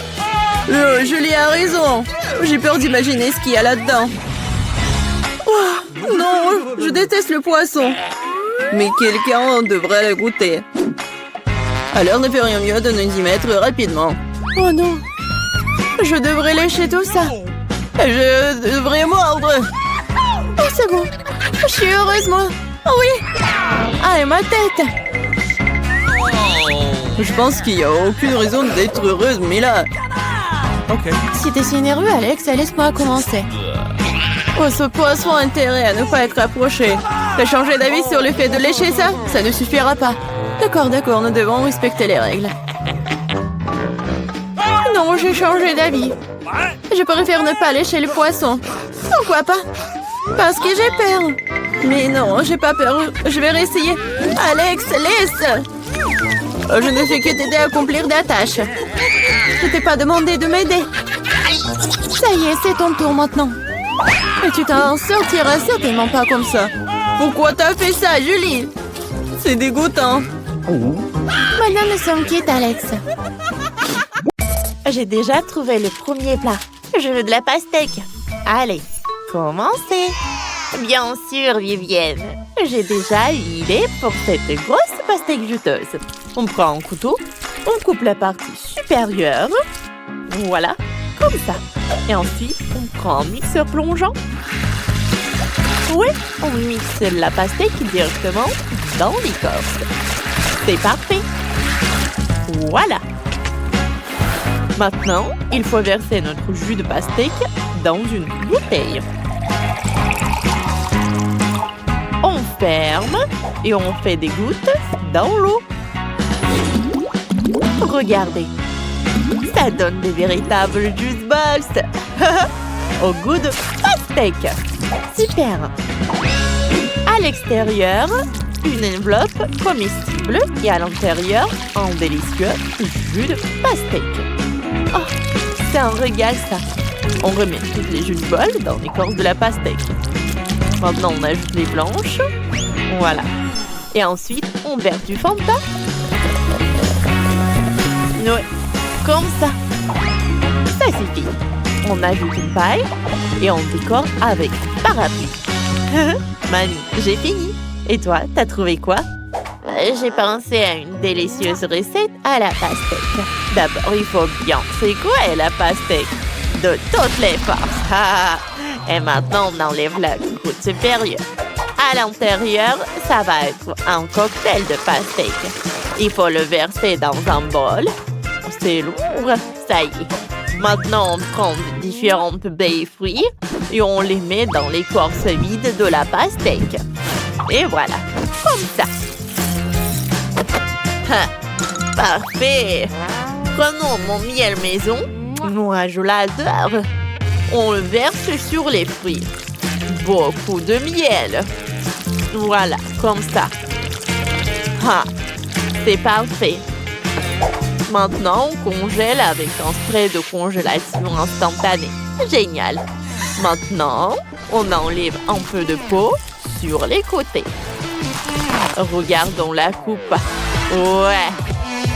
Julie a raison. J'ai peur d'imaginer ce qu'il y a là-dedans. Oh, non, je déteste le poisson. Mais quelqu'un devrait le goûter. Alors ne fait rien mieux de nous y mettre rapidement. Oh non, je devrais lécher tout ça. Je devrais mordre. Oh, c'est bon. Je suis heureuse, moi. Oh oui. Ah, et ma tête. Je pense qu'il n'y a aucune raison d'être heureuse, mais là... Ok. Si t'es si nerveux, Alex, laisse-moi commencer. Oh, ce poisson a intérêt à ne pas être approché. T'as changé d'avis sur le fait de lécher ça? Ça ne suffira pas. D'accord, nous devons respecter les règles. Non, j'ai changé d'avis. Je préfère ne pas lécher le poisson. Pourquoi pas? Parce que j'ai peur. Mais non, j'ai pas peur. Je vais réessayer. Alex, laisse! Je ne fais que t'aider à accomplir des tâches. Je t'ai pas demandé de m'aider. Ça y est, c'est ton tour maintenant. Et tu t'en sortiras certainement pas comme ça. Pourquoi t'as fait ça, Julie? C'est dégoûtant. Maintenant, nous sommes quittes, Alex. J'ai déjà trouvé le premier plat. Je veux de la pastèque. Allez, commencez. Bien sûr, Vivienne. J'ai déjà une idée pour cette grosse pastèque juteuse. On prend un couteau, on coupe la partie supérieure. Voilà, comme ça. Et ensuite, on prend un mixeur plongeant. Oui, on mixe la pastèque directement dans l'écorce. C'est parfait. Voilà. Maintenant, il faut verser notre jus de pastèque dans une bouteille. On ferme et on fait des gouttes dans l'eau. Regardez, ça donne des véritables juice balls au goût de pastèque. Super. À l'extérieur, une enveloppe comestible et à l'intérieur, un délicieux jus de pastèque. Oh, c'est un régal ça. On remet toutes les jus de bol dans l'écorce de la pastèque. Maintenant, on ajoute les blanches. Voilà. Et ensuite, on verse du Fanta. Ouais, comme ça. Ça suffit. On ajoute une paille et on décore avec parapluie. Mamie, j'ai fini. Et toi, t'as trouvé quoi? J'ai pensé à une délicieuse recette à la pastèque. D'abord, il faut bien secouer la pastèque de toutes les forces. Et maintenant, on enlève la croûte supérieure. À l'intérieur, ça va être un cocktail de pastèque. Il faut le verser dans un bol. C'est lourd, ça y est. Maintenant, on prend différentes baies et fruits et on les met dans l'écorce vide de la pastèque. Et voilà, comme ça. Parfait. Prenons mon miel maison. Moi, je l'adore. On le verse sur les fruits. Beaucoup de miel. Voilà, comme ça. C'est parfait. Maintenant, on congèle avec un spray de congélation instantanée. Génial. Maintenant, on enlève un peu de peau sur les côtés. Regardons la coupe. Ouais,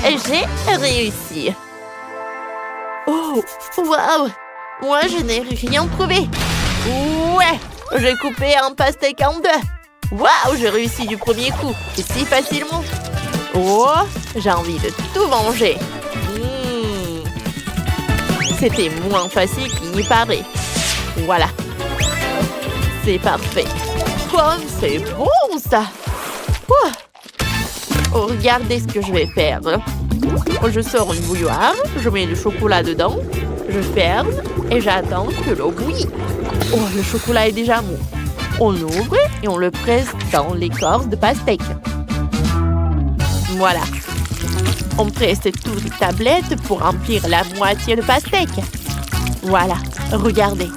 j'ai réussi. Oh, waouh! Moi, je n'ai rien trouvé. Ouais, j'ai coupé un pastèque en deux. Waouh, j'ai réussi du premier coup. Et si facilement. Oh, j'ai envie de tout manger. C'était moins facile qu'il n'y paraît. Voilà. C'est parfait. Comme c'est bon, ça. Oh, regardez ce que je vais faire. Je sors une bouilloire, je mets le chocolat dedans, je ferme et j'attends que l'eau bouillit. Oh, le chocolat est déjà mou. On ouvre et on le presse dans l'écorce de pastèque. Voilà. On presse toutes les tablettes pour remplir la moitié de pastèque. Voilà, regardez.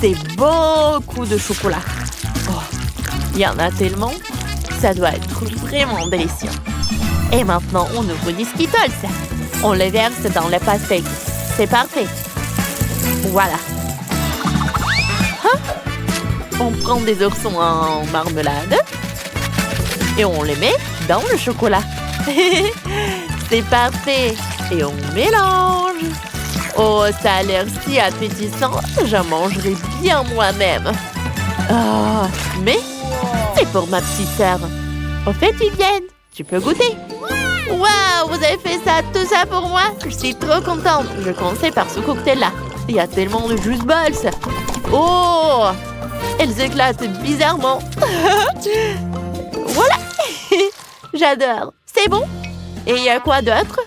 C'est beaucoup de chocolat. Oh, il y en a tellement. Ça doit être vraiment délicieux. Et maintenant, on ouvre des Skittles. On les verse dans le pastèque. C'est parfait. Voilà. Hein? On prend des oursons en marmelade et on les met dans le chocolat. C'est parfait. Et on mélange. Oh, ça a l'air si appétissant. J'en mangerai bien moi-même. Oh, mais c'est pour ma petite sœur. Au fait, Vivienne, tu peux goûter. Waouh, vous avez fait ça, tout ça pour moi? Je suis trop contente. Je commençais par ce cocktail-là. Il y a tellement de juice balls. Oh, elles éclatent bizarrement. Voilà. J'adore. C'est bon. Et il y a quoi d'autre?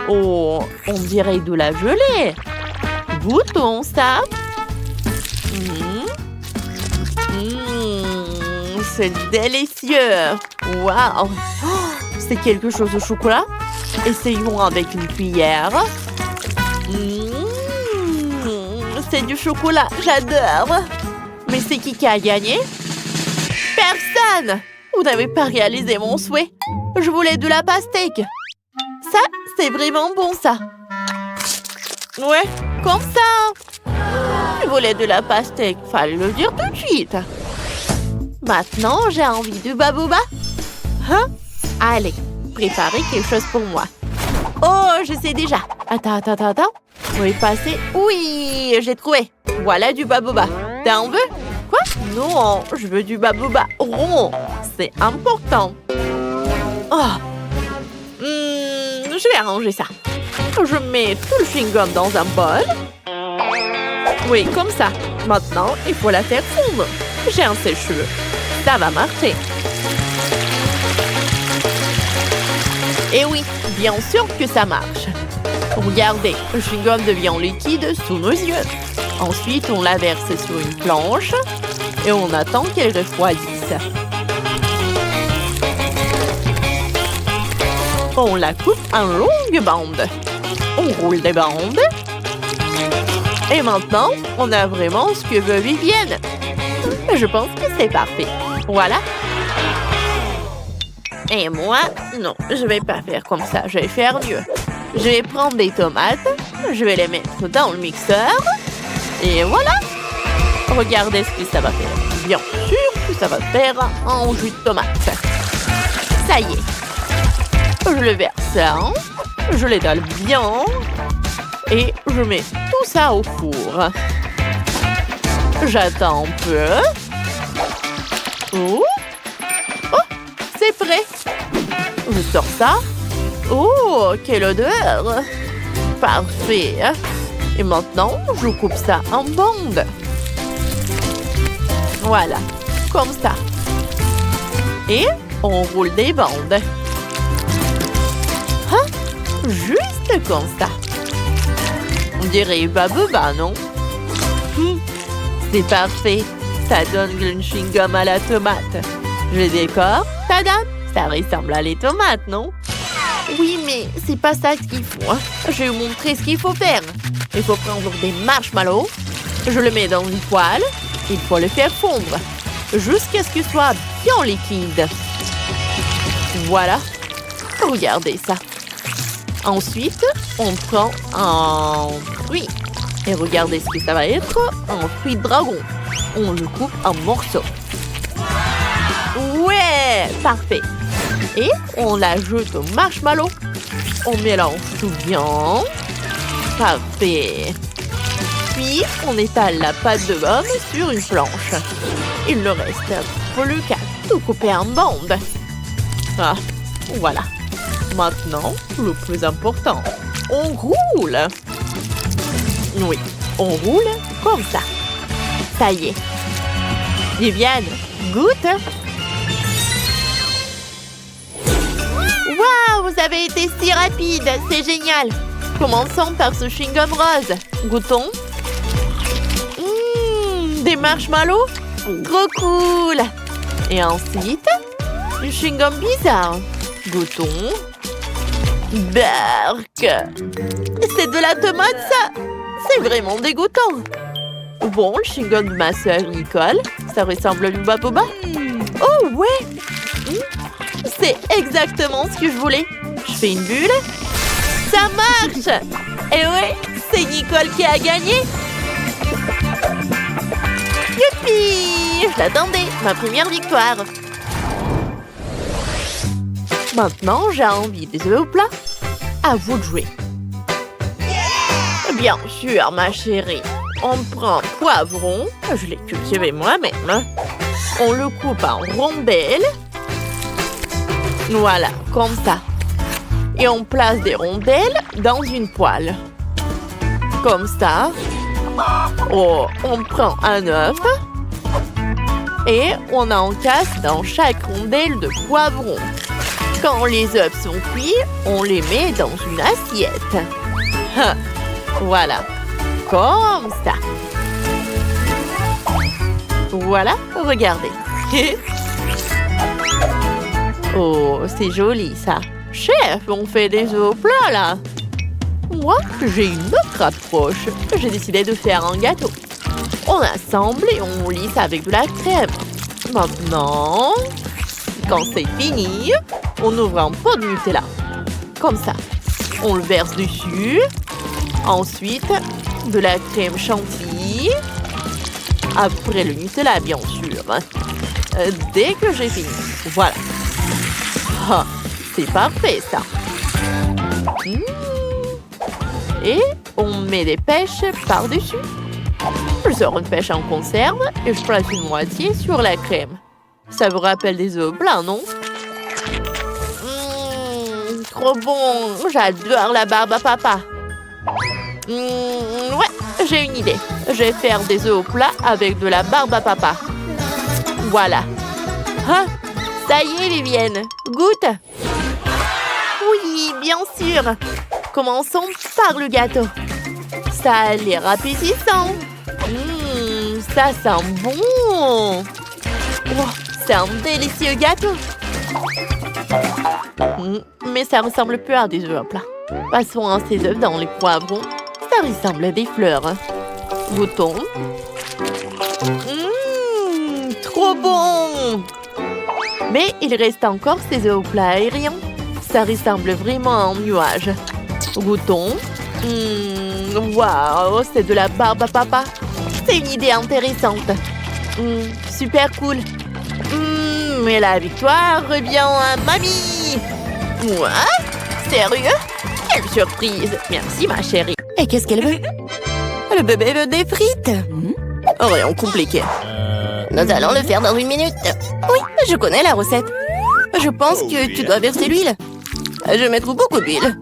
Oh, on dirait de la gelée. Goûtons ça. C'est délicieux. Waouh. C'est quelque chose au chocolat. Essayons avec une cuillère. C'est du chocolat. J'adore. Mais c'est qui a gagné? Personne. Vous n'avez pas réalisé mon souhait. Je voulais de la pastèque. Ça, c'est vraiment bon, ça. Ouais, comme ça. Je voulais de la pastèque. Fallait le dire tout de suite. Maintenant, j'ai envie de babouba. Hein? Allez, préparez quelque chose pour moi. Oh, je sais déjà. Attends. Vous pouvez passer. Oui, j'ai trouvé. Voilà du babouba. T'en veux? Quoi? Non, je veux du babouba rond. C'est important. Oh. Je vais arranger ça. Je mets tout le chewing-gum dans un bol. Oui, comme ça. Maintenant, il faut la faire fondre. J'ai un sèche-cheveux. Ça va marcher. Et oui, bien sûr que ça marche. Regardez, le chewing-gum devient liquide sous nos yeux. Ensuite, on la verse sur une planche et on attend qu'elle refroidisse. On la coupe en longues bandes. On roule des bandes. Et maintenant, on a vraiment ce que veut Vivienne. Je pense que c'est parfait. Voilà. Et moi, non, je vais pas faire comme ça. Je vais faire mieux. Je vais prendre des tomates. Je vais les mettre dans le mixeur. Et voilà. Regardez ce que ça va faire. Bien sûr que ça va faire un jus de tomate. Ça y est. Je le verse là. Je l'étale bien. Et je mets tout ça au four. J'attends un peu. Oh, c'est prêt. Je sors ça. Oh, quelle odeur. Parfait. Et maintenant, je coupe ça en bandes. Voilà, comme ça. Et on roule des bandes. Hein? Juste comme ça. On dirait babouba, non? C'est parfait. Ça donne le chewing-gum à la tomate. Je le décore. Tadam! Ça ressemble à les tomates, non? Oui, mais c'est pas ça qu'il faut. Hein. Je vais vous montrer ce qu'il faut faire. Il faut prendre des marshmallows. Je le mets dans une poêle. Il faut le faire fondre jusqu'à ce qu'il soit bien liquide. Voilà. Regardez ça. Ensuite, on prend un fruit. Et regardez ce que ça va être. Un fruit de dragon. On le coupe en morceaux. Ouais, parfait. Et on l'ajoute au marshmallow. On mélange tout bien. Parfait. Puis, on étale la pâte de gomme sur une planche. Il ne reste plus qu'à tout couper en bandes. Ah, voilà. Maintenant, le plus important, on roule. Oui, on roule comme ça. Ça y est. Viviane, goûte. Waouh, vous avez été si rapide. C'est génial. Commençons par ce chewing-gum rose. Goûtons. Des marshmallows. Trop cool. Et ensuite, du chewing-gum bizarre. Goûtons. Berk. C'est de la tomate, ça. c'est vraiment dégoûtant. Bon, le chewing-gum de ma sœur Nicole, ça ressemble à du Boba. Oh ouais! C'est exactement ce que je voulais. Je fais une bulle. Ça marche! Et ouais, c'est Nicole qui a gagné. Youpi! Je l'attendais, ma première victoire. Maintenant, j'ai envie des œufs au plat. À vous de jouer. Bien sûr, ma chérie. On prend un poivron. Je l'ai cultivé moi-même. On le coupe en rondelles. Voilà, comme ça. Et on place des rondelles dans une poêle. Comme ça. Oh, on prend un œuf. Et on encasse dans chaque rondelle de poivron. Quand les œufs sont cuits, on les met dans une assiette. Voilà, comme ça. Voilà, regardez. Oh, c'est joli ça. Chef, on fait des œufs au plat là. Moi, j'ai une autre approche. J'ai décidé de faire un gâteau. On assemble et on lisse avec de la crème. Maintenant, quand c'est fini, on ouvre un pot de Nutella. Comme ça. On le verse dessus. Ensuite, de la crème chantilly. Après le Nutella, bien sûr. Dès que j'ai fini. Voilà. Ah, c'est parfait, ça. Et on met des pêches par-dessus. Je sors une pêche en conserve et je place une moitié sur la crème. Ça vous rappelle des œufs plats, non? Trop bon! J'adore la barbe à papa. Ouais, j'ai une idée. Je vais faire des œufs au plat avec de la barbe à papa. Voilà. Ah, ça y est, Vivienne. Goûte. Oui, bien sûr. Commençons par le gâteau. Ça a l'air appétissant. Ça sent bon. Oh, c'est un délicieux gâteau. Mais ça ressemble peu à des œufs à plat. Passons ces œufs dans les poivrons. Ça ressemble à des fleurs. Goûtons. Trop bon. Mais il reste encore ces œufs au plat aériens. Ça ressemble vraiment à un nuage. Goûtons. Waouh, c'est de la barbe à papa. C'est une idée intéressante. Super cool. Mais la victoire revient à mamie. Moi? Sérieux? Quelle surprise. Merci, ma chérie. Et qu'est-ce qu'elle veut? Le bébé veut des frites. Rien compliqué. Nous allons le faire dans 1 minute. Oui, je connais la recette. Je pense que tu dois verser l'huile. Je vais mettre beaucoup d'huile.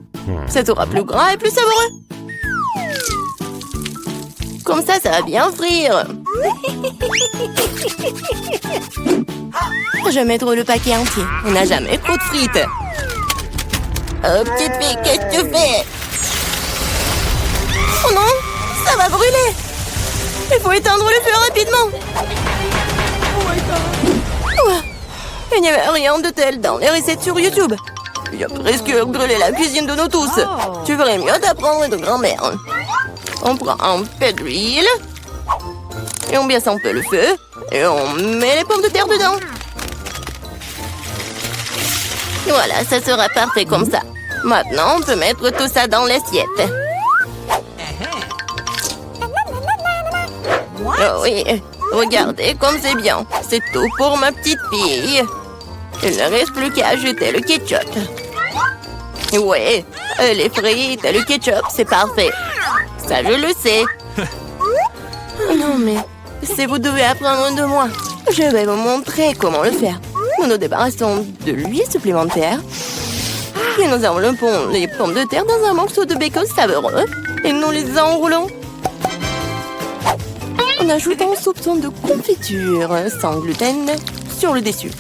Ça sera plus gras et plus savoureux. Comme ça va bien frire. Je vais mettre le paquet entier. On n'a jamais trop de frites. Oh, petite fille, qu'est-ce que tu fais? Oh non, ça va brûler. Il faut éteindre le feu rapidement. Il n'y avait rien de tel dans les recettes sur YouTube. Il a presque brûlé la cuisine de nous tous. Tu ferais mieux d'apprendre de grand-mère. On prend un peu d'huile. Et on baisse un peu le feu. Et on met les pommes de terre dedans. Voilà, ça sera parfait comme ça. Maintenant, on peut mettre tout ça dans l'assiette. Oh oui, regardez comme c'est bien. C'est tout pour ma petite fille. Il ne reste plus qu'à ajouter le ketchup. Ouais, les frites et le ketchup, c'est parfait. Ça, je le sais. Non, mais si vous devez apprendre de moi, je vais vous montrer comment le faire. Nous nous débarrassons de l'huile supplémentaire. Puis nous enveloppons les pommes de terre dans un morceau de bacon savoureux et nous les enroulons. En ajoutant un soupçon de confiture sans gluten sur le dessus.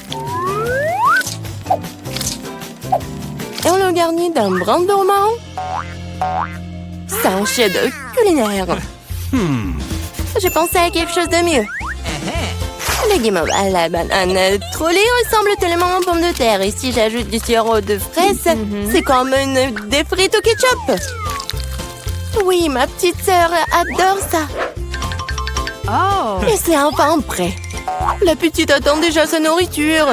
Et on le garnit d'un brin de romarin. C'est un chef-d'œuvre culinaire. J'ai pensé à quelque chose de mieux. Les guimauves à la banane trollée ressemblent tellement aux pommes de terre. Et si j'ajoute du sirop de fraise, c'est comme des frites au ketchup. Oui, ma petite sœur adore ça. Oh. Et c'est enfin prêt. La petite attend déjà sa nourriture.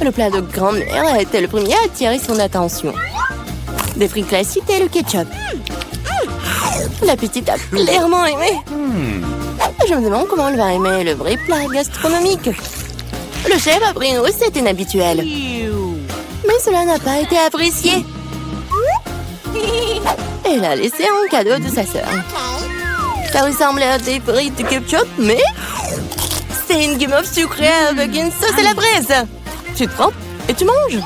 Le plat de grand-mère a été le premier à attirer son attention. Des frites classiques et le ketchup. La petite a clairement aimé. Je me demande comment elle va aimer le vrai plat gastronomique. Le chef a pris une recette inhabituelle. Mais cela n'a pas été apprécié. Elle a laissé un cadeau de sa sœur. Ça ressemble à des frites de ketchup, mais c'est une guimauve sucrée avec une sauce à la braise. Tu te trempes et tu manges.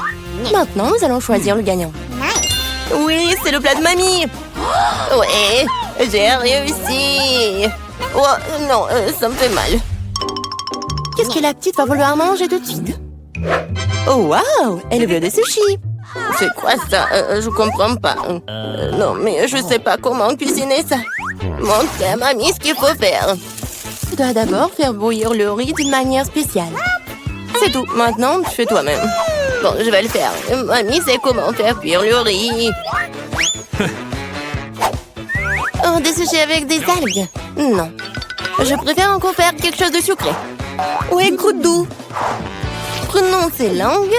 Maintenant, nous allons choisir le gagnant. Oui, c'est le plat de mamie. Ouais, j'ai réussi. Oh, non, ça me fait mal. Qu'est-ce que la petite va vouloir manger tout de suite? Oh, waouh, elle veut des sushis. C'est quoi ça? Je comprends pas. Non, mais je sais pas comment cuisiner ça. Montre à mamie ce qu'il faut faire. Tu dois d'abord faire bouillir le riz d'une manière spéciale. C'est tout. Maintenant, tu fais toi-même. Bon, je vais le faire. Mamie sait comment faire cuire le riz. Oh, des sushis avec des algues? Non. Je préfère encore faire quelque chose de sucré. Ouais, goûte doux. Prenons ces langues.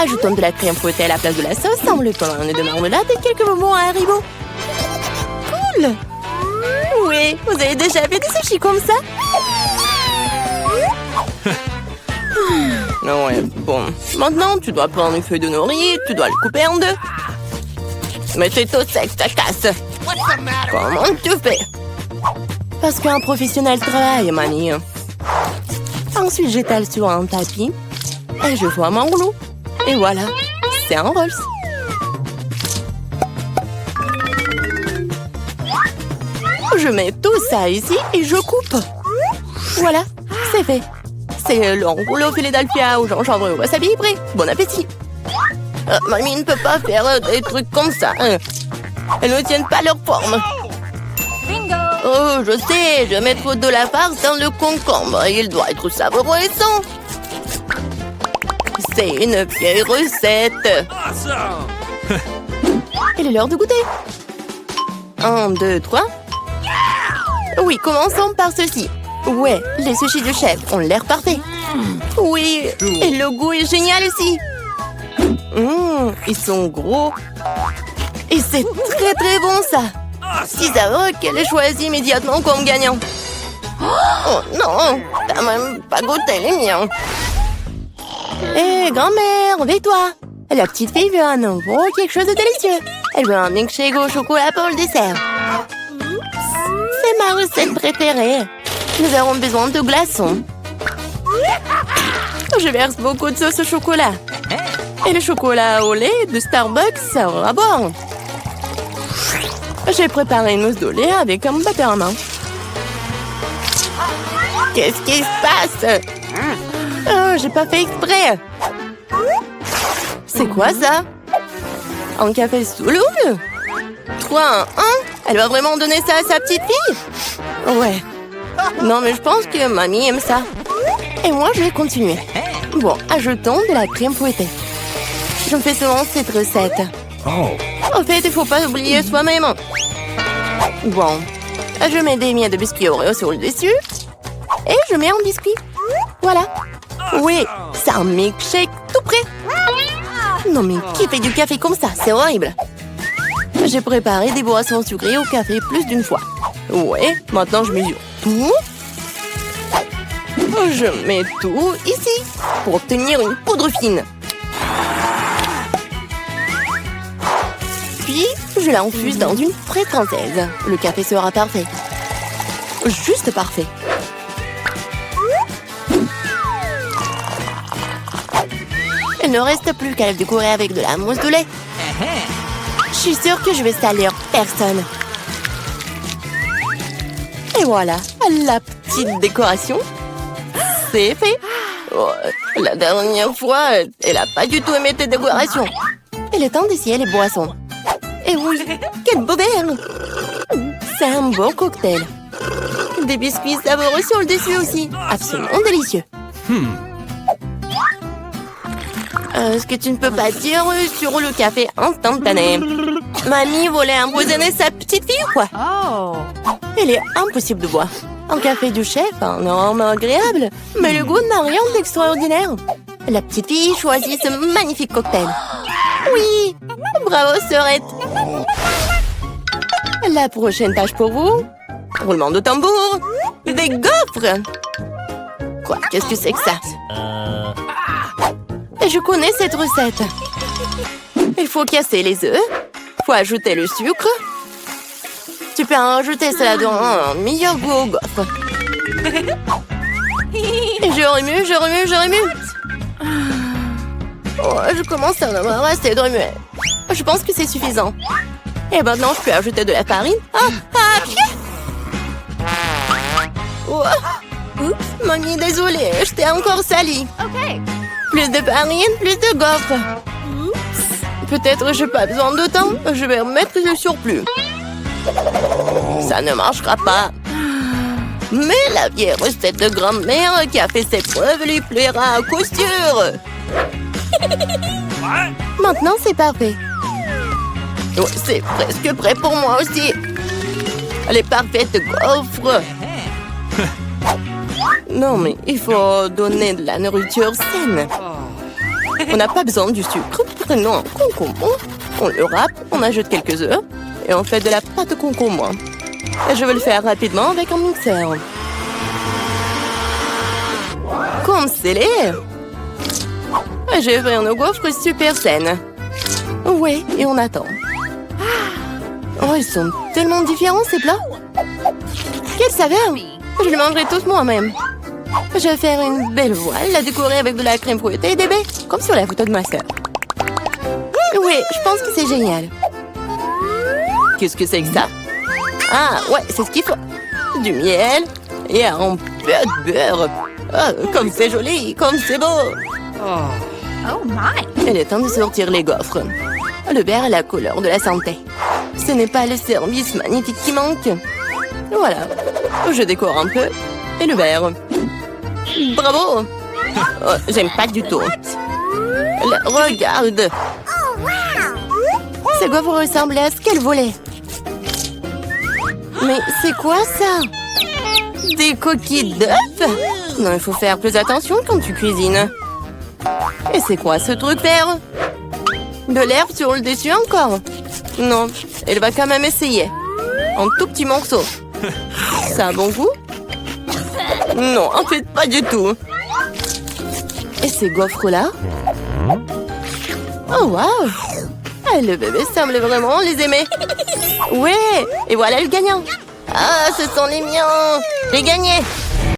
Ajoutons de la crème fouettée à la place de la sauce, enveloppons un nœud de marmelade et quelques bonbons à Haribo. Cool! Oui, vous avez déjà fait des sushis comme ça? Ouais, bon. Maintenant, tu dois prendre une feuille de nori, tu dois le couper en deux. Mais c'est tout sec, ça casse. Comment tu fais? Parce qu'un professionnel travaille, mamie. Ensuite, j'étale sur un tapis et je forme un rouleau. Et voilà, c'est un Rolls. Je mets tout ça ici et je coupe. Voilà, c'est fait. C'est le rouleau Philadelphia au gingembre et au wasabi prêt. Bon appétit. Mamie ne peut pas faire des trucs comme ça. Elles ne tiennent pas leur forme. Oh, je sais, je vais mettre de la farce dans le concombre. Il doit être savoureux et sain. C'est une vieille recette. Il est l'heure de goûter. 1, 2, 3. Oui, commençons par ceci. Ouais, les sushis du chef ont l'air parfaits. Oui, et le goût est génial aussi. Ils sont gros. Et c'est très très bon ça. Si savoureux qu'elle ait choisi immédiatement comme gagnant. Oh non, t'as même pas goûté les miens. Hé, grand-mère, réveille-toi. La petite fille veut un nouveau quelque chose de délicieux. Elle veut un milkshake au chocolat pour le dessert. C'est ma recette préférée. Nous aurons besoin de glaçons. Je verse beaucoup de sauce au chocolat. Et le chocolat au lait de Starbucks sera bon. J'ai préparé une mousse de lait avec un batteur à main. Qu'est-ce qui se passe? Oh, j'ai pas fait exprès. C'est quoi ça? Un café sous l'eau? 3, 1, 1? Elle va vraiment donner ça à sa petite fille? Ouais. Non, mais je pense que mamie aime ça. Et moi, je vais continuer. Bon, ajoutons de la crème fouettée. Je me fais souvent cette recette. En fait, il faut pas oublier soi-même. Bon, je mets des miettes de biscuits Oreo sur le dessus. Et je mets un biscuit. Voilà. Oui, c'est un milkshake tout prêt. Non, mais qui fait du café comme ça? C'est horrible. J'ai préparé des boissons sucrées au café plus d'une fois. Ouais, maintenant je mesure tout. Je mets tout ici pour obtenir une poudre fine. Puis, je l'infuse dans une fraise française. Le café sera parfait. Juste parfait. Il ne reste plus qu'à le décorer avec de la mousse de lait. Je suis sûre que je vais salir personne. Et voilà, la petite décoration. C'est fait. Oh, la dernière fois, elle n'a pas du tout aimé tes décorations. Il est temps d'essayer les boissons. Et oui, quel beau verre! C'est un beau cocktail. Des biscuits savoureux sur le dessus aussi. Absolument délicieux. Ce que tu ne peux pas dire sur le café instantané. Mamie voulait empoisonner sa ou quoi? Oh. Il est impossible de boire. Un café du chef, un arôme agréable, mais le goût n'a rien d'extraordinaire. La petite fille choisit ce magnifique cocktail. Oui, bravo, sœurette. La prochaine tâche pour vous. Roulement de tambour. Des gaufres. Quoi? Qu'est-ce que c'est que ça? Je connais cette recette. Il faut casser les œufs. Faut ajouter le sucre. Tu peux rajouter cela dans un meilleur goût aux gaufres. Et je remue, je remue, je remue. Oh, je commence à en avoir assez de remuer. Je pense que c'est suffisant. Et maintenant, je peux ajouter de la farine. Oh. Oups, mamie, désolée, je t'ai encore sali. Okay. Plus de farine, plus de gaufres. Peut-être j'ai pas besoin de temps. Je vais remettre le surplus. Ça ne marchera pas. Mais la vieille recette de grand-mère qui a fait ses preuves lui plaira à coup sûr. Maintenant, c'est parfait. Oh, c'est presque prêt pour moi aussi. Les parfaites gaufres. Non, mais il faut donner de la nourriture saine. On n'a pas besoin du sucre. Prenons un concombre. On le râpe, on ajoute quelques œufs et on fait de la pâte concombre. Je vais le faire rapidement avec un mixeur. Comme scellé. Je vais faire nos gaufres super saines. Ouais, et on attend. Oh, ils sont tellement différents ces plats. Quelle saveur! Je les mangerai tous moi-même. Je vais faire une belle voile, la décorer avec de la crème fouettée et des baies, comme sur la photo de ma sœur. Oui, je pense que c'est génial. Qu'est-ce que c'est que ça? Ah, ouais, c'est ce qu'il faut. Du miel et un peu de beurre. Oh, comme c'est joli, comme c'est beau. Oh my. Il est temps de sortir les gaufres. Le beurre est la couleur de la santé. Ce n'est pas le service magnifique qui manque. Voilà. Je décore un peu. Et le beurre. Bravo! Oh, j'aime pas du tout. Regarde! Ces gaufres ressemblent à ce qu'elle voulait. Mais c'est quoi ça? Des coquilles d'œufs? Non, il faut faire plus attention quand tu cuisines. Et c'est quoi ce truc vert? De l'herbe sur le dessus encore? Non, elle va quand même essayer. Un tout petit morceau. Ça a bon goût? Non, en fait, pas du tout. Et ces gaufres-là? Oh, waouh! Ah, le bébé semble vraiment les aimer. Ouais, et voilà le gagnant. Ah, ce sont les miens. J'ai gagné.